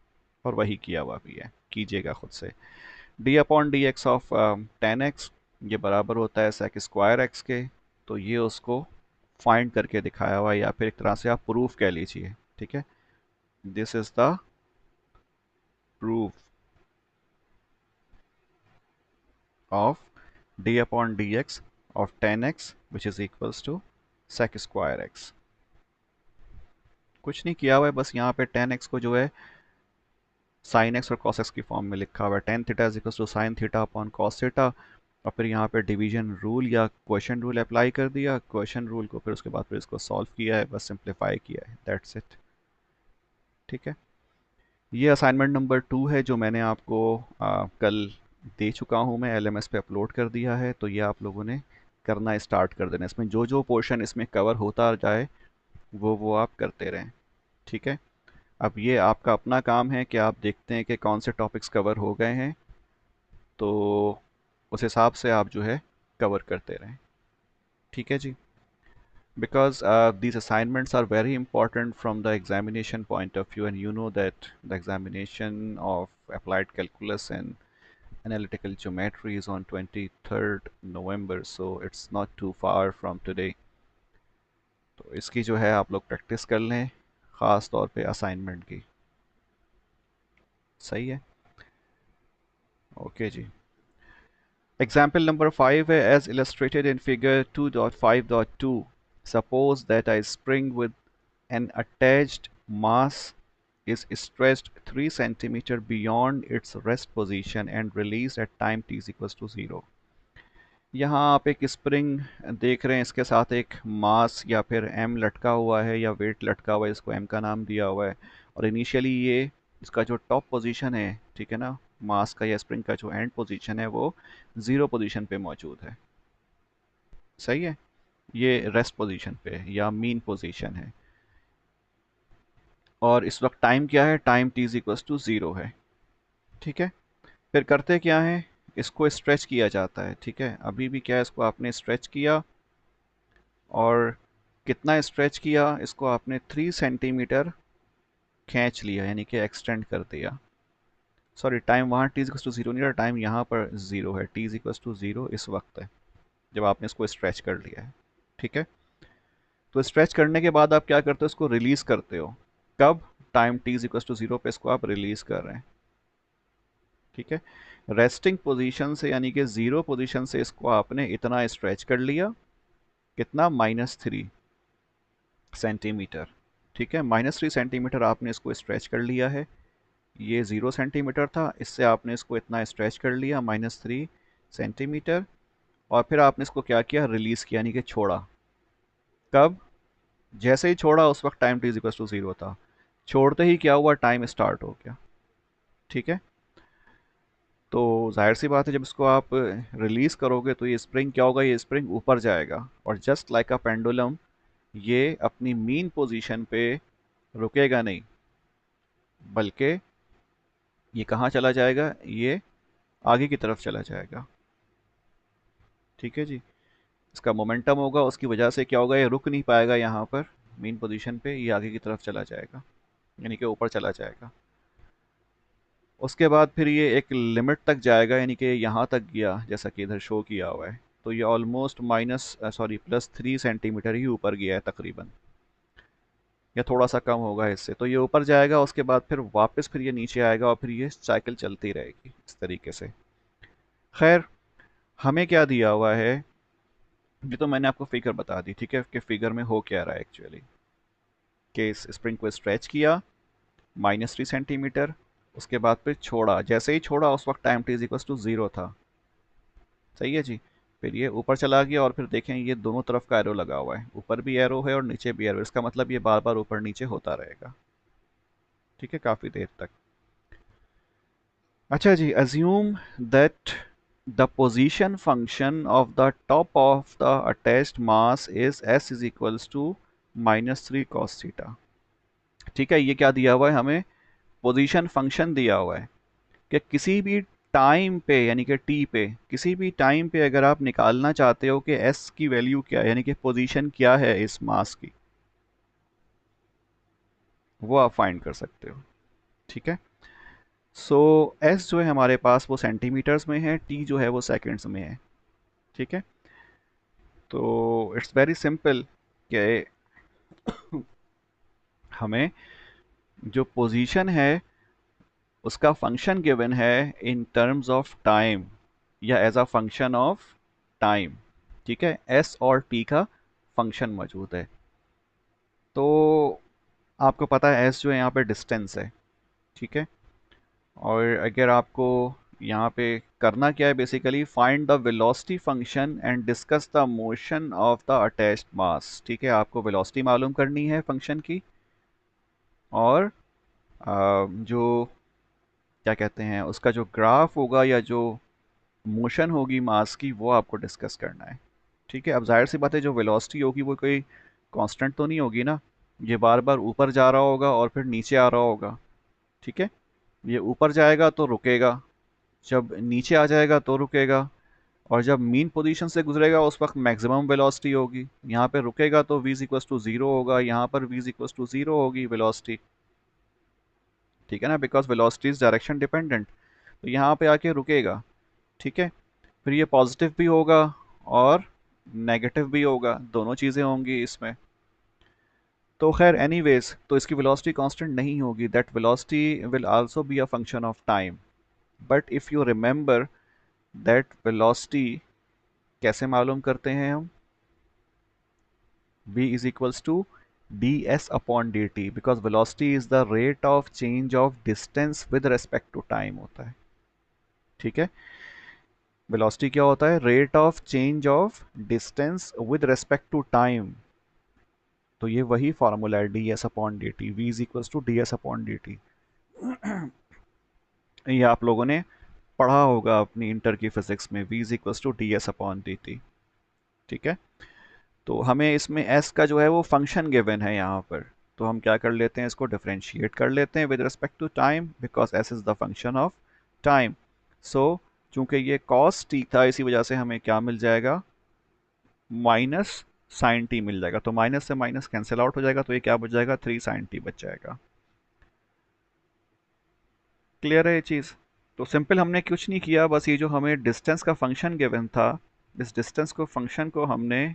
और वही किया हुआ भी है, कीजिएगा खुद से। D upon D x of tan X, ये बराबर होता है सेक स्क्वायर एक्स के। तो ये उसको फाइंड करके दिखाया हुआ है, या फिर एक तरह से आप प्रूफ कह लीजिए। ठीक है, this is the proof of D upon D x of tan X which is equals to sec square X. कुछ नहीं किया हुआ है, बस यहाँ पे टेन एक्स को जो है साइन एक्स और कॉस एक्स की फॉर्म में लिखा हुआ है। Tan theta is equal to sine theta upon cos theta, और फिर यहाँ पे डिवीजन रूल या क्वेश्चन रूल अप्लाई कर दिया, क्वेश्चन रूल को, फिर उसके बाद फिर इसको सॉल्व किया है, बस सिंप्लीफाई किया है, दैट्स इट। ठीक है, ये असाइनमेंट नंबर 2 है जो मैंने आपको कल दे चुका हूँ, मैं एलएमएस पे अपलोड कर दिया है। तो ये आप लोगों ने करना स्टार्ट कर देना, इसमें जो जो पोर्शन इसमें कवर होता जाए वो आप करते रहें। ठीक है, अब ये आपका अपना काम है कि आप देखते हैं कि कौन से टॉपिक्स कवर हो गए हैं, तो उस हिसाब से आप जो है कवर करते रहें। ठीक है जी, because these assignments are very important from the examination point of view, and you know that the examination of applied calculus and analytical geometry is on 23rd November, so it's not too far from today. तो इसकी जो है आप लोग practice कर लें, ख़ास तौर पे असाइनमेंट की। सही है, ओके जी। एग्जाम्पल नंबर 5 है, as illustrated in figure 2.5.2, suppose that a spring with an attached mass is stretched 3 centimeter beyond its rest position and released at time t is equals to 0। यहाँ आप एक spring देख रहे हैं, इसके साथ एक मास या फिर एम लटका हुआ है या वेट लटका हुआ है, इसको एम का नाम दिया हुआ है। और इनिशियली ये इसका जो टॉप पोजीशन है, ठीक है ना, मास का या स्प्रिंग का जो एंड पोजीशन है वो 0 पोजीशन पे मौजूद है। सही है, ये रेस्ट पोजीशन पे है या मीन पोजीशन है। और इस वक्त टाइम क्या है, time t is equals to 0 है। ठीक है, फिर करते क्या है, इसको स्ट्रेच किया जाता है। ठीक है, अभी भी क्या है, इसको आपने स्ट्रेच किया, और कितना स्ट्रेच किया, इसको आपने 3 सेंटीमीटर खींच लिया, यानी कि एक्सटेंड कर दिया। सॉरी, टाइम वहाँ t इक्वल्स टू 0 नहीं रहा, टाइम यहाँ पर 0 है, t इक्वल्स टू 0 इस वक्त है जब आपने इसको स्ट्रेच कर लिया है। ठीक है, तो स्ट्रेच करने के बाद आप क्या करते हो, इसको रिलीज करते हो। कब, टाइम t इक्वल्स टू 0 पे इसको आप रिलीज कर रहे हैं। ठीक है, रेस्टिंग पोजीशन से यानी कि 0 पोजीशन से इसको आपने इतना स्ट्रेच कर लिया, कितना, -3 सेंटीमीटर। ठीक है, -3 सेंटीमीटर आपने इसको स्ट्रेच कर लिया है। ये 0 सेंटीमीटर था, इससे आपने इसको इतना स्ट्रेच कर लिया, -3 सेंटीमीटर। और फिर आपने इसको क्या किया, रिलीज किया, यानी कि छोड़ा। कब, जैसे ही छोड़ा उस वक्त टाइम t इक्वल टू 0 था, छोड़ते ही क्या हुआ, टाइम स्टार्ट हो गया। ठीक है, तो जाहिर सी बात है जब इसको आप रिलीज करोगे तो ये स्प्रिंग क्या होगा, ये स्प्रिंग ऊपर जाएगा, और जस्ट लाइक अ पेंडुलम ये अपनी मीन पोजीशन पे रुकेगा नहीं, बल्कि ये कहाँ चला जाएगा, ये आगे की तरफ चला जाएगा। ठीक है जी, इसका मोमेंटम होगा, उसकी वजह से क्या होगा, ये रुक नहीं पाएगा यहाँ पर मीन पोजीशन पे, ये आगे की तरफ चला जाएगा, यानी कि ऊपर चला जाएगा। उसके बाद फिर ये एक लिमिट तक जाएगा, यानी कि यहाँ तक गया, जैसा कि इधर शो किया हुआ है। तो ये ऑलमोस्ट +3 सेंटीमीटर ही ऊपर गया है तकरीबन, या थोड़ा सा कम होगा इससे। तो ये ऊपर जाएगा, उसके बाद फिर वापस फिर ये नीचे आएगा और फिर ये साइकिल चलती रहेगी इस तरीके से। खैर, हमें क्या दिया हुआ है, ये तो मैंने आपको फिगर बता दी, ठीक है, कि फिगर में हो क्या रहा है एक्चुअली। कि इस स्प्रिंग को स्ट्रेच किया -3 सेंटीमीटर, उसके बाद फिर छोड़ा, जैसे ही छोड़ा उस वक्त टाइम t=0 था। सही है जी। फिर ये ऊपर चला गया और फिर देखें ये दोनों तरफ का एरो लगा हुआ है, ऊपर भी एरो है और नीचे भी एरो, इसका मतलब ये बार बार ऊपर नीचे होता रहेगा, ठीक है, काफ़ी देर तक। अच्छा जी, assume that the position function of the top of the attached mass is s is equals to -3 cos theta. ठीक है, ये क्या दिया हुआ है हमें, पोजीशन फंक्शन दिया हुआ है कि किसी भी टाइम पे, यानी कि टी पे, किसी भी टाइम पे अगर आप निकालना चाहते हो कि एस की वैल्यू क्या है, यानी कि पोजीशन क्या है इस मास की, वो आप फाइंड कर सकते हो। ठीक है, सो एस जो है हमारे पास वो सेंटीमीटर्स में है, टी जो है वो सेकंड्स में है। ठीक है, तो इट्स वेरी सिंपल कि हमें जो पोजीशन है उसका फंक्शन गिवन है इन टर्म्स ऑफ टाइम या as a function of time. ठीक है, एस और टी का फंक्शन मौजूद है। तो आपको पता है एस जो है यहाँ पे डिस्टेंस है। ठीक है, और अगर आपको यहाँ पे करना क्या है, basically find the velocity function and discuss the motion of the attached mass. ठीक है, आपको वेलोसिटी मालूम करनी है फंक्शन की, और जो क्या कहते हैं उसका जो ग्राफ होगा या जो मोशन होगी मास की, वो आपको डिस्कस करना है। ठीक है, अब जाहिर सी बात है जो वेलोसिटी होगी वो कोई कांस्टेंट तो नहीं होगी ना, ये बार बार ऊपर जा रहा होगा और फिर नीचे आ रहा होगा। ठीक है, ये ऊपर जाएगा तो रुकेगा, जब नीचे आ जाएगा तो रुकेगा, और जब मीन पोजीशन से गुजरेगा उस वक्त मैक्सिमम वेलोसिटी होगी। यहाँ पे रुकेगा तो v=0 होगा, यहाँ पर v=0 होगी वेलोसिटी। ठीक है ना, because velocity is direction dependent, तो यहाँ पे आके रुकेगा। ठीक है, फिर ये पॉजिटिव भी होगा और नेगेटिव भी होगा, दोनों चीज़ें होंगी इसमें। तो खैर एनीवेज, तो इसकी वेलोसिटी कांस्टेंट नहीं होगी, that velocity will also be a function of time. But if you remember that velocity कैसे मालूम करते हैं हम, v is equals to ds upon dt, because velocity is the rate of change of distance with respect to time होता है। ठीक है, velocity क्या होता है, rate of change of distance with respect to time. तो ये वही फार्मूला है, d S upon D t, v is equals to d S upon D t. ये आप लोगों ने पढ़ा होगा अपनी इंटर की फिजिक्स में, v is equals to d S upon D t. ठीक है, तो हमें इसमें s का जो है वो फंक्शन गिवन है यहाँ पर, तो हम क्या कर लेते हैं, इसको डिफरेंशिएट कर लेते हैं with respect to time, because s is the function of time. So चूंकि ये cos t था, इसी वजह से हमें क्या मिल जाएगा, माइनस साइन टी मिल जाएगा। तो माइनस से माइनस कैंसिल आउट हो जाएगा, तो ये क्या बच जाएगा, 3 साइन टी बच जाएगा। क्लियर है ये चीज़। तो सिंपल हमने कुछ नहीं किया, बस ये जो हमें डिस्टेंस का फंक्शन गिवन था, इस डिस्टेंस को फंक्शन को हमने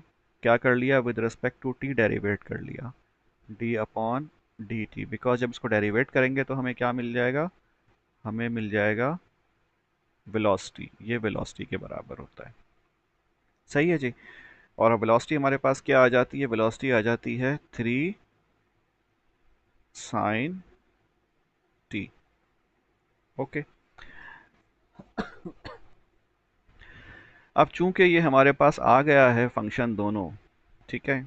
क्या कर लिया, with respect to t derivate कर लिया, d upon D t. Because जब इसको डेरिवेट करेंगे तो हमें क्या मिल जाएगा, हमें मिल जाएगा वेलोसिटी, ये वेलोसिटी के बराबर होता है। सही है जी। और अब वेलोसिटी हमारे पास क्या आ जाती है, वेलोसिटी आ जाती है 3 साइन टी। ओके, अब चूंकि ये हमारे पास आ गया है फंक्शन दोनों, ठीक है,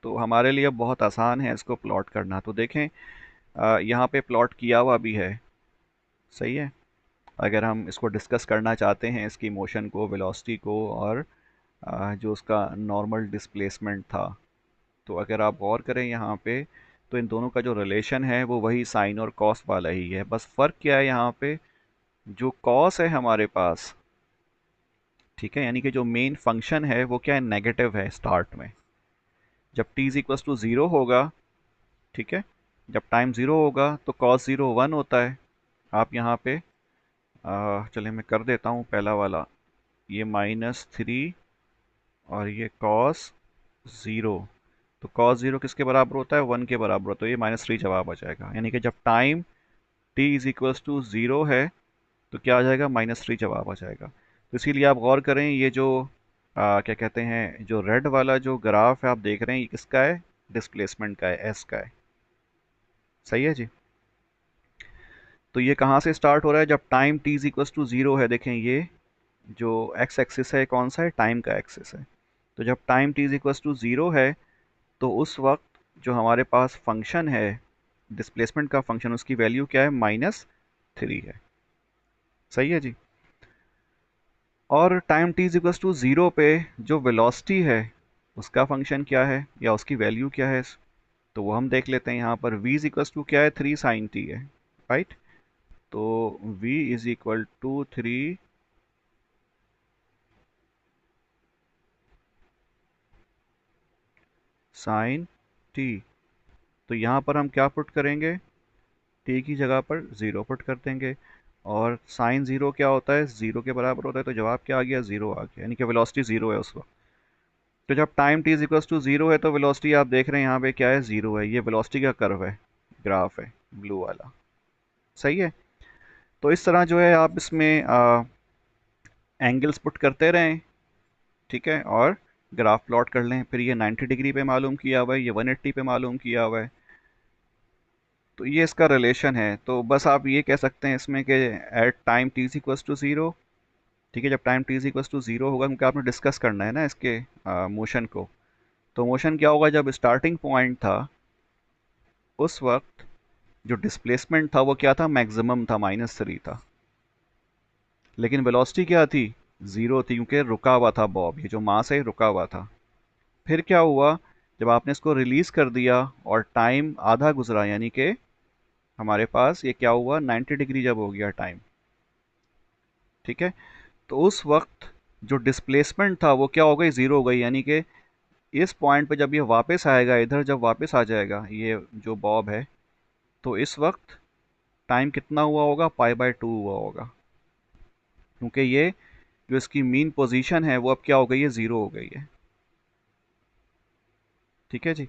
तो हमारे लिए बहुत आसान है इसको प्लॉट करना। तो देखें, यहाँ पे प्लॉट किया हुआ भी है। सही है, अगर हम इसको डिस्कस करना चाहते हैं, इसकी मोशन को, वेलोसिटी को, और जो उसका नॉर्मल डिस्प्लेसमेंट था, तो अगर आप गौर करें यहाँ पे, तो इन दोनों का जो रिलेशन है वो वही साइन और कॉस वाला ही है। बस फ़र्क क्या है यहाँ पे, जो कॉस है हमारे पास, ठीक है, यानी कि जो मेन फंक्शन है वो क्या है, नेगेटिव है स्टार्ट में। जब t is equal to zero होगा, ठीक है, जब टाइम ज़ीरो होगा तो कॉस ज़ीरो 1 होता है। आप यहाँ पे चलिए मैं कर देता हूँ पहला वाला, ये -3 और ये कॉस ज़ीरो। तो कॉस ज़ीरो किसके बराबर होता है, 1 के बराबर होता है। तो ये -3 जवाब आ जाएगा, यानी कि जब time t is equals to zero है तो क्या आ जाएगा, -3 जवाब आ जाएगा। तो इसीलिए आप गौर करें, ये जो क्या कहते हैं, जो रेड वाला जो ग्राफ है आप देख रहे हैं, ये किसका है, डिस्प्लेसमेंट का है, एस का है। सही है जी। तो ये कहाँ से स्टार्ट हो रहा है, जब time t is equals to zero है। देखें ये जो एक्स एक्सिस है कौन सा है, टाइम का एक्सिस है। तो जब time t is equals to zero है तो उस वक्त जो हमारे पास फंक्शन है, डिस्प्लेसमेंट का फंक्शन, उसकी वैल्यू क्या है, -3 है। सही है जी। और time t is equals to zero पे जो वेलोसिटी है उसका फंक्शन क्या है या उसकी वैल्यू क्या है, तो वो हम देख लेते हैं। यहाँ पर v इज इक्वल्स टू क्या है, 3 sin t है, राइट। तो v is equal to 3 sin t। तो यहाँ पर हम क्या पुट करेंगे, t की जगह पर ज़ीरो पुट कर देंगे। और साइन ज़ीरो क्या होता है, ज़ीरो के बराबर होता है। तो जवाब क्या आ गया, ज़ीरो आ गया, यानी कि वेलोसिटी ज़ीरो है उस वक्त। तो जब time t is equals to zero है तो वेलोसिटी आप देख रहे हैं यहाँ पे क्या है, ज़ीरो है। ये वेलोसिटी का कर्व है, ग्राफ है ब्लू वाला। सही है। तो इस तरह जो है आप इसमें एंगल्स पुट करते रहें, ठीक है, और ग्राफ प्लॉट कर लें। फिर ये 90 डिग्री पे मालूम किया हुआ है, ये 180 पे मालूम किया हुआ है। तो ये इसका रिलेशन है। तो बस आप ये कह सकते हैं इसमें कि at time t is equals to zero, ठीक है, जब time t is equals to zero होगा, क्योंकि आपने डिस्कस करना है ना इसके मोशन को। तो मोशन क्या होगा, जब स्टार्टिंग पॉइंट था उस वक्त जो डिस्प्लेसमेंट था वो क्या था, मैक्सिमम था, -3 था। लेकिन वेलोसिटी क्या थी, ज़ीरो थी, क्योंकि रुका हुआ था बॉब, ये जो मास है रुका हुआ था। फिर क्या हुआ, जब आपने इसको रिलीज कर दिया और टाइम आधा गुजरा, यानी कि हमारे पास ये क्या हुआ, 90 डिग्री जब हो गया टाइम, ठीक है, तो उस वक्त जो डिस्प्लेसमेंट था वो क्या हो गई, ज़ीरो हो गई। यानी कि इस पॉइंट पे जब ये वापस आएगा, इधर जब वापस आ जाएगा ये जो बॉब है, तो इस वक्त टाइम कितना हुआ होगा, π/2 हुआ होगा, क्योंकि ये जो इसकी मीन पोजीशन है वो अब क्या हो गई है, ज़ीरो हो गई है। ठीक है जी।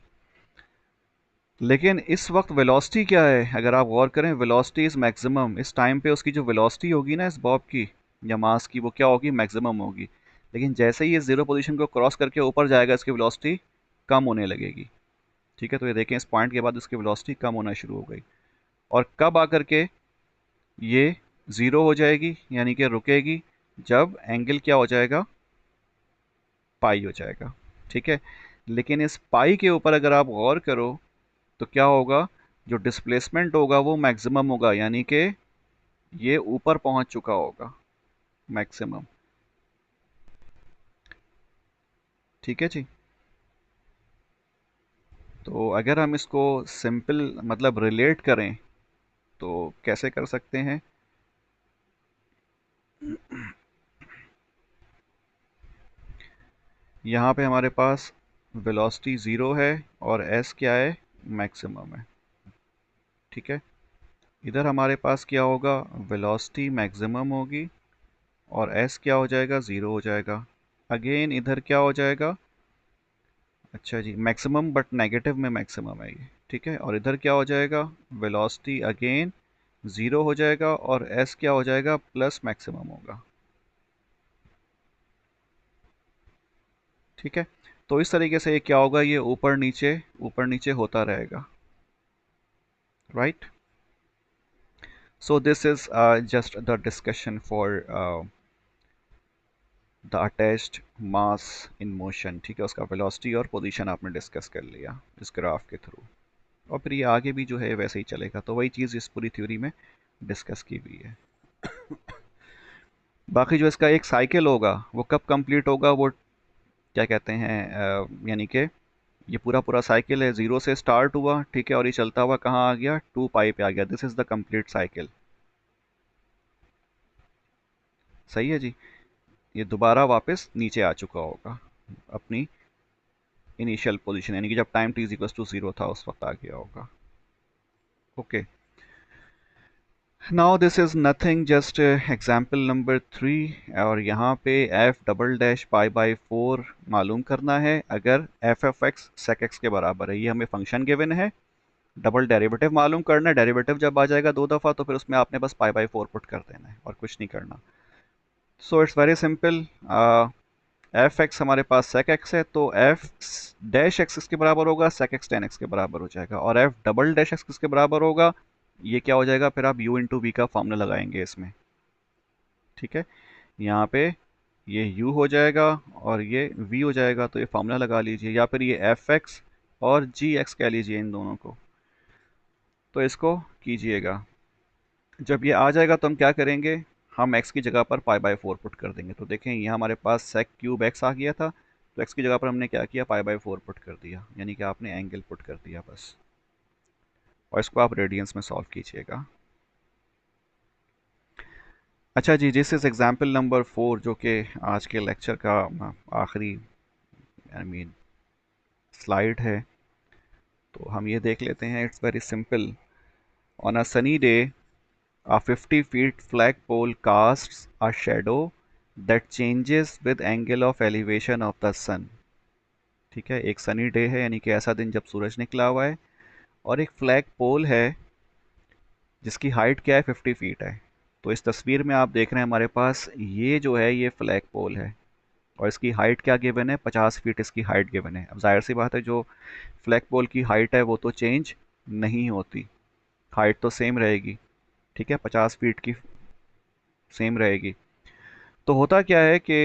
लेकिन इस वक्त वेलोसिटी क्या है, अगर आप गौर करें, वेलोसिटी इज़ मैक्सिमम। इस टाइम पे उसकी जो वेलोसिटी होगी ना इस बॉब की या मास की, वो क्या होगी, मैक्सिमम होगी। लेकिन जैसे ही ये ज़ीरो पोजीशन को क्रॉस करके ऊपर जाएगा, इसकी वेलोसिटी कम होने लगेगी। ठीक है, तो ये देखें इस पॉइंट के बाद इसकी वेलोसिटी कम होना शुरू हो गई। और कब आकर के ये ज़ीरो हो जाएगी, यानी कि रुकेगी, जब एंगल क्या हो जाएगा, पाई हो जाएगा। ठीक है। लेकिन इस पाई के ऊपर अगर आप गौर करो तो क्या होगा, जो डिस्प्लेसमेंट होगा वो मैक्सिमम होगा, यानी कि ये ऊपर पहुंच चुका होगा, मैक्सिमम। ठीक है जी। तो अगर हम इसको सिंपल मतलब रिलेट करें तो कैसे कर सकते हैं, यहाँ पे हमारे पास वेलोसिटी ज़ीरो है और एस क्या है, मैक्सिमम है। ठीक है। इधर हमारे पास क्या होगा, वेलोसिटी मैक्सिमम होगी और एस क्या हो जाएगा, ज़ीरो हो जाएगा। अगेन इधर क्या हो जाएगा, अच्छा जी, मैक्सिमम बट नेगेटिव में मैक्सिमम है ये। ठीक है। और इधर क्या हो जाएगा, वेलोसिटी अगेन ज़ीरो हो जाएगा और एस क्या हो जाएगा, प्लस मैक्सिमम होगा। ठीक है। तो इस तरीके से ये क्या होगा, ये ऊपर नीचे होता रहेगा, right. So this is just the discussion for the attached mass in motion. ठीक है, उसका वेलोसिटी और पोजीशन आपने डिस्कस कर लिया इस ग्राफ के थ्रू। और फिर ये आगे भी जो है वैसे ही चलेगा। तो वही चीज़ इस पूरी थ्योरी में डिस्कस की हुई है। बाकी जो इसका एक साइकिल होगा वो कब कंप्लीट होगा, वो क्या कहते हैं, यानी कि ये पूरा पूरा साइकिल है, ज़ीरो से स्टार्ट हुआ, ठीक है, और ये चलता हुआ कहाँ आ गया, 2π पे आ गया। This is the complete cycle. सही है जी। ये दोबारा वापस नीचे आ चुका होगा अपनी इनिशियल पोजीशन, यानी कि जब टाइम t = 0 था उस वक्त आ गया होगा। Okay. Now this is nothing just example number 3। और यहाँ पे f double dash pi by 4 मालूम करना है अगर f f x sec x के बराबर है। ये हमें फंक्शन गिवन है, डबल डेरिवेटिव मालूम करना है। डेरिवेटिव जब आ जाएगा 2 दफ़ा तो फिर उसमें आपने बस पाई बाई 4 पुट कर देना है और कुछ नहीं करना। So it's very simple. F x हमारे पास सेक एक्स है तो एफ डैश एक्स किसके बराबर होगा, सेक एक्स टेन एक्स के बराबर हो जाएगा। और एफ डबल डैश एक्स किसके बराबर होगा, ये क्या हो जाएगा, फिर आप u इंटू वी का फॉर्मूला लगाएंगे इसमें। ठीक है, यहाँ पे ये u हो जाएगा और ये v हो जाएगा, तो ये फॉर्मूला लगा लीजिए, या फिर ये एफ एक्स और जी एक्स कह लीजिए इन दोनों को। तो इसको कीजिएगा, जब ये आ जाएगा तो हम क्या करेंगे, हम x की जगह पर पाई बाई 4 पुट कर देंगे। तो देखें यहाँ हमारे पास सेक क्यूब x आ गया था, तो x की जगह पर हमने क्या किया, पाई बाई 4 पुट कर दिया, यानी कि आपने एंगल पुट कर दिया बस। और इसको आप रेडियंस में सॉल्व कीजिएगा। अच्छा जी, दिस इज़ एग्जाम्पल नंबर 4 जो कि आज के लेक्चर का आखिरी आई मीन स्लाइड है। तो हम ये देख लेते हैं। It's very simple. On a sunny day a 50 feet flagpole casts a shadow that changes with angle of elevation of the sun। ठीक है, एक सनी डे है यानी कि ऐसा दिन जब सूरज निकला हुआ है, और एक फ्लैग पोल है जिसकी हाइट क्या है, 50 फीट है। तो इस तस्वीर में आप देख रहे हैं हमारे पास ये जो है ये फ्लैग पोल है, और इसकी हाइट क्या गिवन है, 50 फीट इसकी हाइट गिवन है। अब जाहिर सी बात है जो फ्लैग पोल की हाइट है वो तो चेंज नहीं होती, हाइट तो सेम रहेगी। ठीक है, 50 फीट की सेम रहेगी। तो होता क्या है कि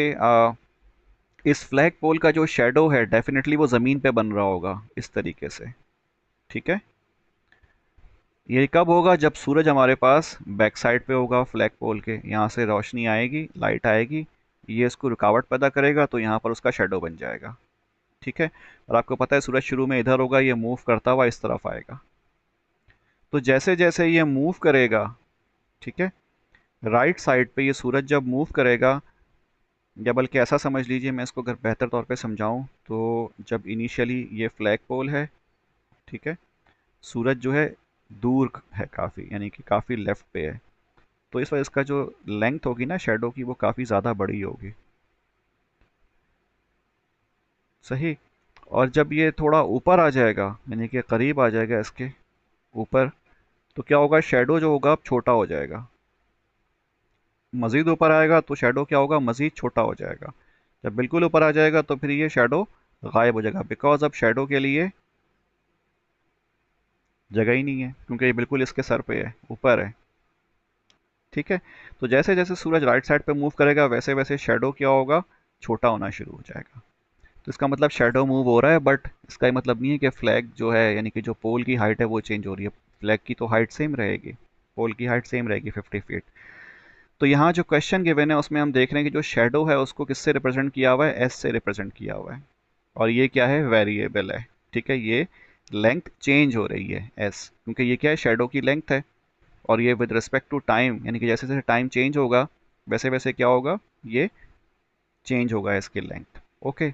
इस फ्लैग पोल का जो शेडो है डेफिनेटली वो ज़मीन पे बन रहा होगा इस तरीके से। ठीक है, ये कब होगा, जब सूरज हमारे पास बैक साइड पे होगा फ्लैग पोल के, यहाँ से रोशनी आएगी, लाइट आएगी, ये इसको रुकावट पैदा करेगा, तो यहाँ पर उसका शेडो बन जाएगा। ठीक है, और आपको पता है सूरज शुरू में इधर होगा, ये मूव करता हुआ इस तरफ आएगा। तो जैसे जैसे ये मूव करेगा, ठीक है, राइट साइड पे ये सूरज जब मूव करेगा, या बल्कि ऐसा समझ लीजिए, मैं इसको अगर बेहतर तौर पे समझाऊं तो जब इनिशियली ये फ्लैग पोल है, ठीक है, सूरज जो है दूर है काफ़ी, यानी कि काफ़ी लेफ्ट पे है, तो इस वजह इसका जो लेंथ होगी ना शेडो की वो काफ़ी ज़्यादा बड़ी होगी। सही। और जब ये थोड़ा ऊपर आ जाएगा, यानी कि करीब आ जाएगा इसके ऊपर, तो क्या होगा, शेडो जो होगा अब छोटा हो जाएगा। मज़ीद ऊपर आएगा तो शेडो क्या होगा, मज़ीद छोटा हो जाएगा। जब बिल्कुल ऊपर आ जाएगा तो फिर ये शेडो गायब हो जाएगा, बिकॉज अब शेडो के लिए जगह ही नहीं है, क्योंकि ये बिल्कुल इसके सर पे है, ऊपर है। ठीक है, तो जैसे जैसे सूरज राइट साइड पे मूव करेगा वैसे वैसे शेडो क्या होगा, छोटा होना शुरू हो जाएगा। तो इसका मतलब शेडो मूव हो रहा है, बट इसका ये मतलब नहीं है कि फ्लैग जो है यानी कि जो पोल की हाइट है वो चेंज हो रही है। फ्लैग की तो हाइट सेम रहेगी, पोल की हाइट सेम रहेगी 50 फीट। तो यहाँ जो क्वेश्चन गिवन है उसमें हम देख रहे हैं कि जो शेडो है उसको किससे रिप्रेजेंट किया हुआ है, एस से रिप्रेजेंट किया हुआ है, और ये क्या है, वेरिएबल है। ठीक है, ये लेंथ चेंज हो रही है एस, क्योंकि ये क्या है, शेडो की लेंथ है, और ये विद रिस्पेक्ट टू टाइम, यानी कि जैसे जैसे टाइम चेंज होगा वैसे वैसे क्या होगा, ये चेंज होगा इसकी लेंथ। ओके।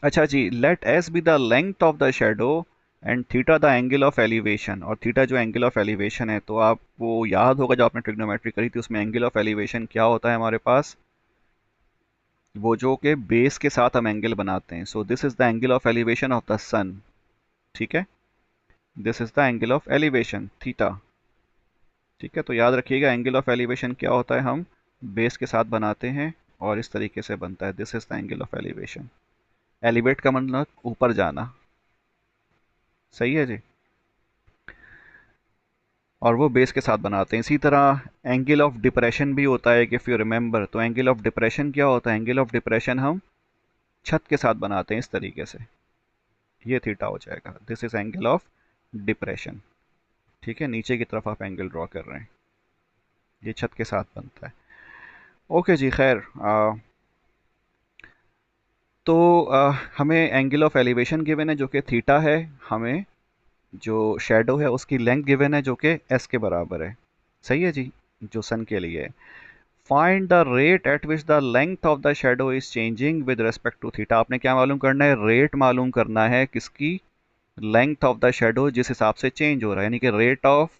अच्छा जी, let s be the length of the shadow and theta the angle of elevation. और थीटा जो एंगल ऑफ एलिवेशन है, तो आपको याद होगा जब आपने ट्रिग्नोमेट्री करी थी उसमें एंगल ऑफ एलिवेशन क्या होता है हमारे पास, वो जो कि बेस के साथ हम एंगल बनाते हैं। So this is the angle of elevation of the sun. ठीक है, this is the angle of elevation theta. ठीक है, तो याद रखिएगा एंगल ऑफ एलिवेशन क्या होता है, हम बेस के साथ बनाते हैं और इस तरीके से बनता है, this is the angle of elevation. Elevate का मतलब ऊपर जाना। सही है जी, और वो बेस के साथ बनाते हैं। इसी तरह एंगल ऑफ डिप्रेशन भी होता है, इफ़ यू रिमेंबर। तो एंगल ऑफ डिप्रेशन क्या होता है, एंगल ऑफ डिप्रेशन हम छत के साथ बनाते हैं इस तरीके से, ये थीटा हो जाएगा, this is angle of depression. ठीक है, नीचे की तरफ आप एंगल ड्रॉ कर रहे हैं, ये छत के साथ बनता है। ओके जी, खैर तो हमें एंगल ऑफ एलिवेशन गिवन है जो कि थीटा है, हमें जो शेडो है उसकी लेंथ गिवन है जो कि एस के बराबर है। सही है जी, जो सन के लिए है। Find the rate at which the length of the shadow is changing with respect to theta. आपने क्या मालूम करना है, रेट मालूम करना है किसकी, लेंथ ऑफ द शेडो जिस हिसाब से चेंज हो रहा है, यानी कि rate of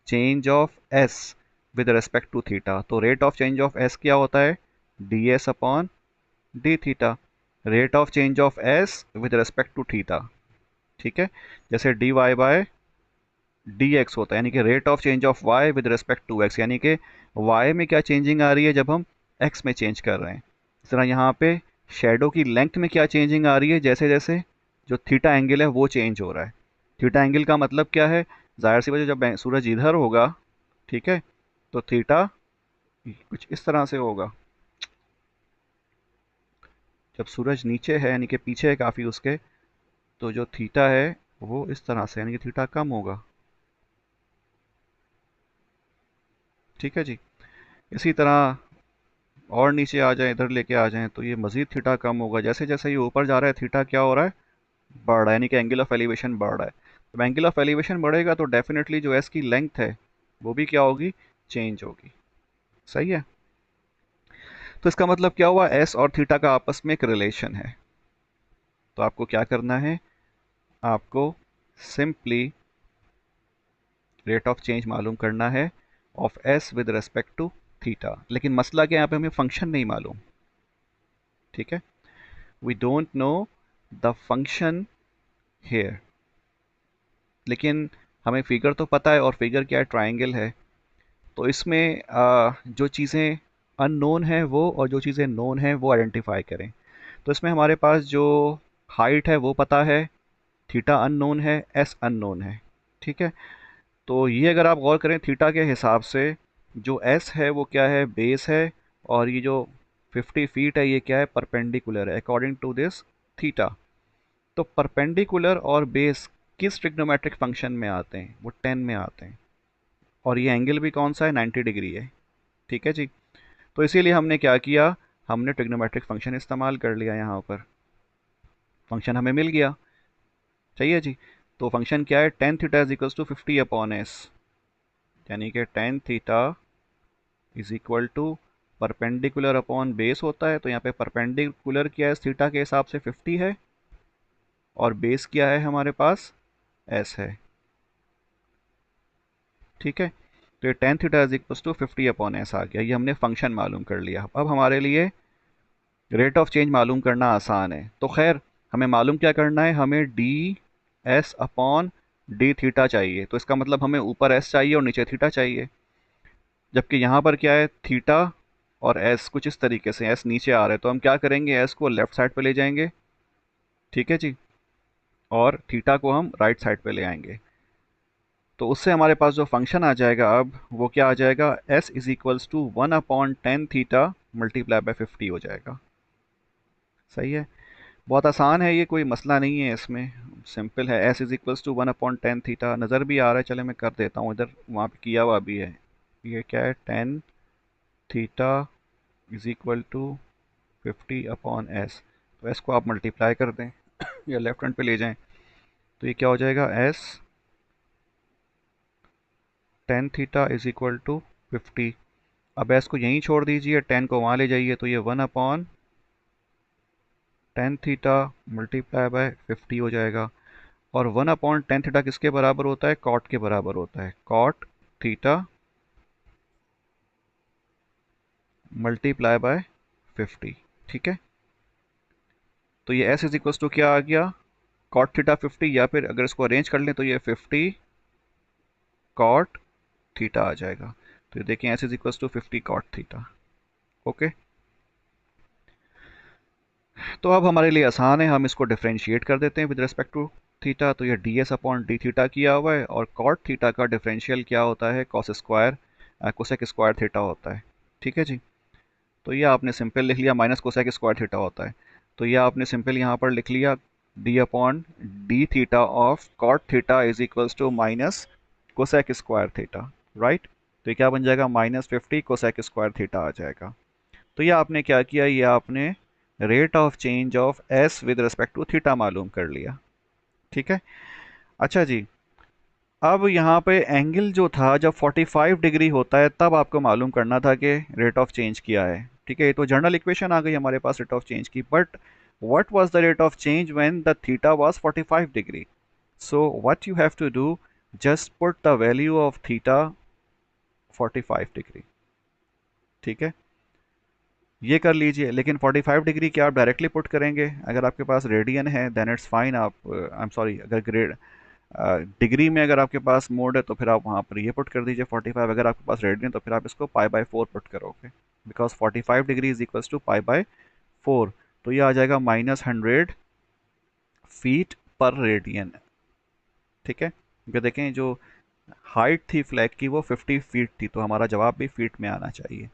change of s with respect to theta. तो rate of change of s क्या होता है, d S upon d theta, rate of change of s with respect to theta. ठीक है, जैसे d Y by D x होता है, यानी कि rate of change of y with respect to x, यानी कि वाई में क्या चेंजिंग आ रही है जब हम एक्स में चेंज कर रहे हैं। इस तरह यहाँ पे शेडो की लेंथ में क्या चेंजिंग आ रही है, जैसे जैसे जो थीटा एंगल है वो चेंज हो रहा है। थीटा एंगल का मतलब क्या है, जाहिर सी वजह जब सूरज इधर होगा, ठीक है, तो थीटा कुछ इस तरह से होगा। जब सूरज नीचे है यानी कि पीछे है काफ़ी उसके, तो जो थीटा है वो इस तरह से, यानी कि थीटा कम होगा। ठीक है जी। इसी तरह और नीचे आ जाए, इधर लेके आ जाएं, तो ये मज़ीद थीटा कम होगा। जैसे जैसे ये ऊपर जा रहा है थीटा क्या हो रहा है, बढ़ रहा है, यानी कि एंगल ऑफ एलिवेशन बढ़ रहा है। जब एंगल ऑफ एलिवेशन बढ़ेगा तो डेफिनेटली जो एस की लेंथ है वो भी क्या होगी, चेंज होगी। सही है। तो इसका मतलब क्या हुआ, एस और थीटा का आपस में एक रिलेशन है। तो आपको क्या करना है, आपको सिंपली रेट ऑफ चेंज मालूम करना है of s with respect to theta. लेकिन मसला क्या है, यहाँ पे हमें फंक्शन नहीं मालूम। ठीक है, we don't know the function here, लेकिन हमें फिगर तो पता है, और फिगर क्या है, ट्राइंगल है। तो इसमें जो चीज़ें अननोन है वो, और जो चीज़ें नोन है वो आइडेंटिफाई करें। तो इसमें हमारे पास जो हाइट है वो पता है, थीटा अननोन है, एस अननोन है। ठीक है, तो ये अगर आप गौर करें थीटा के हिसाब से, जो एस है वो क्या है, बेस है, और ये जो 50 फीट है ये क्या है, परपेंडिकुलर है अकॉर्डिंग टू दिस थीटा। तो परपेंडिकुलर और बेस किस ट्रिग्नोमेट्रिक फंक्शन में आते हैं, वो 10 में आते हैं, और ये एंगल भी कौन सा है, 90 डिग्री है। ठीक है जी। तो इसीलिए हमने क्या किया, हमने ट्रिग्नोमेट्रिक फंक्शन इस्तेमाल कर लिया, यहाँ पर फंक्शन हमें मिल गया। चाहिए जी। तो फंक्शन क्या है, tan theta is equals to 50 upon s, यानी कि tan theta is equal to perpendicular upon base होता है। तो यहाँ पे परपेंडिकुलर क्या है, थीटा के हिसाब से 50 है, और बेस क्या है हमारे पास, एस है। ठीक है, तो ये tan theta is equal to 50 upon s आ गया, ये हमने फंक्शन मालूम कर लिया। अब हमारे लिए रेट ऑफ चेंज मालूम करना आसान है। तो खैर हमें मालूम क्या करना है, हमें D S upon d theta चाहिए। तो इसका मतलब हमें ऊपर एस चाहिए और नीचे थीटा चाहिए, जबकि यहाँ पर क्या है, थीटा और एस कुछ इस तरीके से, एस नीचे आ रहा है, तो हम क्या करेंगे, एस को लेफ्ट साइड पे ले जाएंगे। ठीक है जी, और थीटा को हम राइट साइड पे ले आएंगे। तो उससे हमारे पास जो फंक्शन आ जाएगा अब, वो क्या आ जाएगा, s is equals to 1/10 theta multiply by 50 हो जाएगा। सही है, बहुत आसान है, ये कोई मसला नहीं है इसमें, सिंपल है। S is equals to 1/10 theta, नज़र भी आ रहा है, चले मैं कर देता हूँ इधर, वहाँ पे किया हुआ भी है। ये क्या है, 10 theta is equal to 50/s। तो एस को आप मल्टीप्लाई कर दें या लेफ्ट हैंड पे ले जाएं, तो ये क्या हो जाएगा, s 10 theta is equal to 50। अब एस को यहीं छोड़ दीजिए, 10 को वहाँ ले जाइए, तो ये 1/10 थीटा मल्टीप्लाई बाय 50 हो जाएगा। और 1/10 थीटा किसके बराबर होता है, कॉट के बराबर होता है, कॉट थीटा मल्टीप्लाई बाय 50। ठीक है, तो ये एस इज इक्वल टू क्या आ गया, कॉट थीटा 50, या फिर अगर इसको अरेंज कर लें तो ये 50 कॉट थीटा आ जाएगा। तो ये देखें, s is equal to 50 cot theta. Okay, तो अब हमारे लिए आसान है, हम इसको डिफ्रेंशिएट कर देते हैं विद रिस्पेक्ट टू थीटा। तो ये d S upon d theta किया हुआ है, और कॉट थीटा का डिफरेंशियल क्या होता है, cos square cosec square theta होता है। ठीक है जी। तो ये आपने सिंपल लिख लिया, माइनस कोसेक स्क्वायर थीटा होता है। तो ये आपने सिंपल यहाँ पर लिख लिया, d upon d theta of cot theta is equals to minus cosec square theta, right. तो ये क्या बन जाएगा, -50 कोसेक स्क्वायर थीटा आ जाएगा। तो ये आपने क्या किया, ये आपने rate of change of s with respect to theta मालूम कर लिया। ठीक है, अच्छा जी। अब यहाँ पे एंगल जो था, जब 45 डिग्री होता है तब आपको मालूम करना था कि रेट ऑफ चेंज क्या है। ठीक है, तो जनरल इक्वेशन आ गई हमारे पास रेट ऑफ चेंज की, but what was the rate of change when the theta was 45 degree. So what you have to do, just put the value of theta 45 degree. ठीक है, ये कर लीजिए। लेकिन 45 डिग्री क्या आप डायरेक्टली पुट करेंगे? अगर आपके पास रेडियन है देन इट्स फाइन। आप आई एम सॉरी, अगर ग्रेड डिग्री में अगर आपके पास मोड है तो फिर आप वहाँ पर ये पुट कर दीजिए 45। अगर आपके पास रेडियन तो फिर आप इसको पाई/4 पुट करोगे, because 45 degree is equals to पाई/4। तो ये आ जाएगा -100 फीट पर रेडियन। ठीक है, क्योंकि देखें जो हाइट थी फ्लैग की वो 50 फीट थी, तो हमारा जवाब भी फीट में आना चाहिए।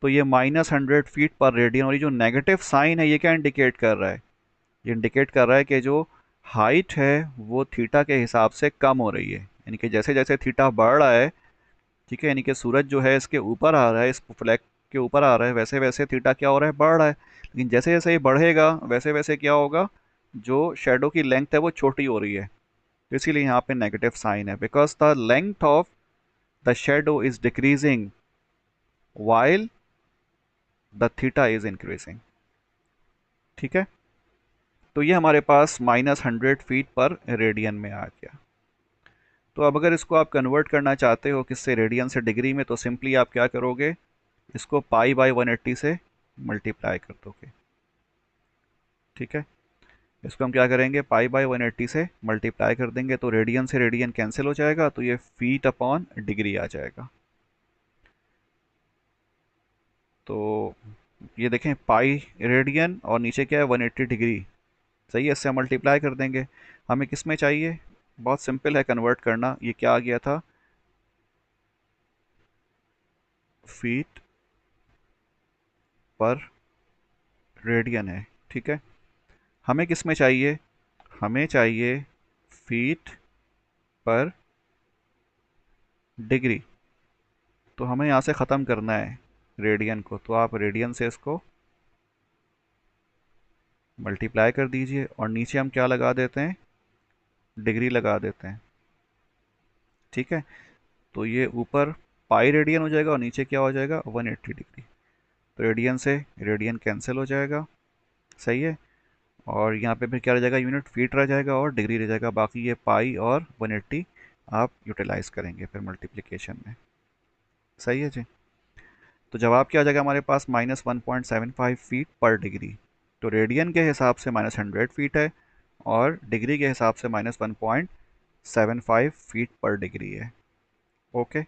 तो ये -100 फीट पर रेडियन, और ये जो नेगेटिव साइन है ये क्या इंडिकेट कर रहा है? ये इंडिकेट कर रहा है कि जो हाइट है वो थीटा के हिसाब से कम हो रही है। यानी कि जैसे जैसे थीटा बढ़ रहा है, ठीक है, यानी कि सूरज जो है इसके ऊपर आ रहा है, इस फ्लैग के ऊपर आ रहा है, वैसे वैसे थीटा क्या हो रहा है? बढ़ रहा है। लेकिन जैसे जैसे ये बढ़ेगा वैसे वैसे क्या होगा? जो शेडो की लेंथ है वो छोटी हो रही है। तो इसीलिए यहाँ पे नेगेटिव साइन है, because the length of the shadow is decreasing while the theta is increasing. ठीक है, तो ये हमारे पास -100 फीट पर रेडियन में आ गया। तो अब अगर इसको आप कन्वर्ट करना चाहते हो किससे, रेडियन से डिग्री में, तो सिंपली आप क्या करोगे, इसको पाई/180 से मल्टीप्लाई कर दोगे। ठीक है, इसको हम क्या करेंगे, पाई/180 से मल्टीप्लाई कर देंगे, तो रेडियन से रेडियन कैंसिल हो जाएगा, तो ये फीट अपॉन डिग्री आ जाएगा। तो ये देखें पाई रेडियन और नीचे क्या है 180 डिग्री। सही है, इससे मल्टीप्लाई कर देंगे। हमें किस में चाहिए? बहुत सिंपल है कन्वर्ट करना। ये क्या आ गया था? फीट पर रेडियन है। ठीक है, हमें किस में चाहिए? हमें चाहिए फीट पर डिग्री। तो हमें यहाँ से ख़त्म करना है रेडियन को, तो आप रेडियन से इसको मल्टीप्लाई कर दीजिए और नीचे हम क्या लगा देते हैं? डिग्री लगा देते हैं। ठीक है, तो ये ऊपर पाई रेडियन हो जाएगा और नीचे क्या हो जाएगा? 180 डिग्री। तो रेडियन से रेडियन कैंसिल हो जाएगा। सही है, और यहाँ पे फिर क्या रह जाएगा? यूनिट फीट रह जाएगा और डिग्री रह जाएगा। बाकी ये पाई और 180 आप यूटिलाइज करेंगे फिर मल्टीप्लिकेशन में। सही है जी। तो जवाब क्या आ जाएगा हमारे पास? -1.75 फीट पर डिग्री। तो रेडियन के हिसाब से -100 फीट है और डिग्री के हिसाब से -1.75 फीट पर डिग्री है। Okay,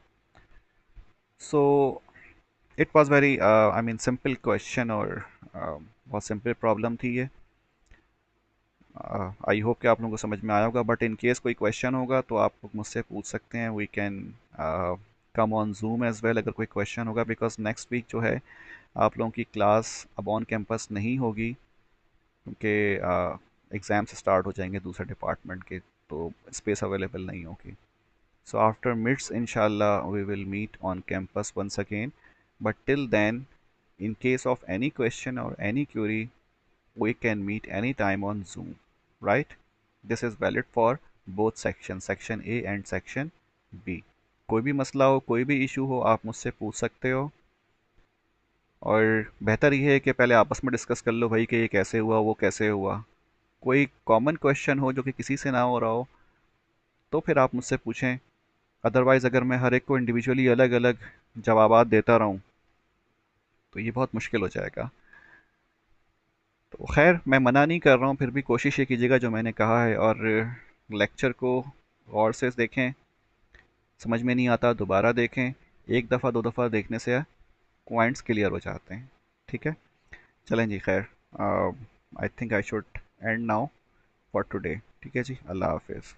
so it was very I mean simple question, और बहुत सिंपल प्रॉब्लम थी ये। आई होप कि आप लोगों को समझ में आया होगा, बट इन केस कोई क्वेश्चन होगा तो आप लोग मुझसे पूछ सकते हैं। We can come on Zoom as well अगर कोई क्वेश्चन होगा, बिकॉज नेक्स्ट वीक जो है आप लोगों की क्लास अब ऑन कैंपस नहीं होगी, क्योंकि एग्ज़ाम्स स्टार्ट हो जाएंगे दूसरे डिपार्टमेंट के, तो स्पेस अवेलेबल नहीं होगी। सो आफ्टर मिड्स इंशाल्लाह we will meet on campus once again, but till then in case of any question or any query we can meet anytime on Zoom, right? This is valid for both sections, section A and section B. कोई भी मसला हो, कोई भी issue हो, आप मुझसे पूछ सकते हो। और बेहतर ये है कि पहले आपस में डिस्कस कर लो भाई कि ये कैसे हुआ, वो कैसे हुआ। कोई कॉमन क्वेश्चन हो जो कि किसी से ना हो रहा हो तो फिर आप मुझसे पूछें। अदरवाइज़ अगर मैं हर एक को इंडिविजुअली अलग अलग जवाबात देता रहूँ तो ये बहुत मुश्किल हो जाएगा। तो खैर मैं मना नहीं कर रहा हूँ, फिर भी कोशिश ये कीजिएगा जो मैंने कहा है, और लेक्चर को गौर से देखें। समझ में नहीं आता दोबारा देखें। एक दफ़ा दो दफ़ा देखने से पॉइंट्स क्लियर हो जाते हैं। ठीक है, चलें जी, खैर I think I should and now for today. ठीक है जी, अल्लाह हाफिज़।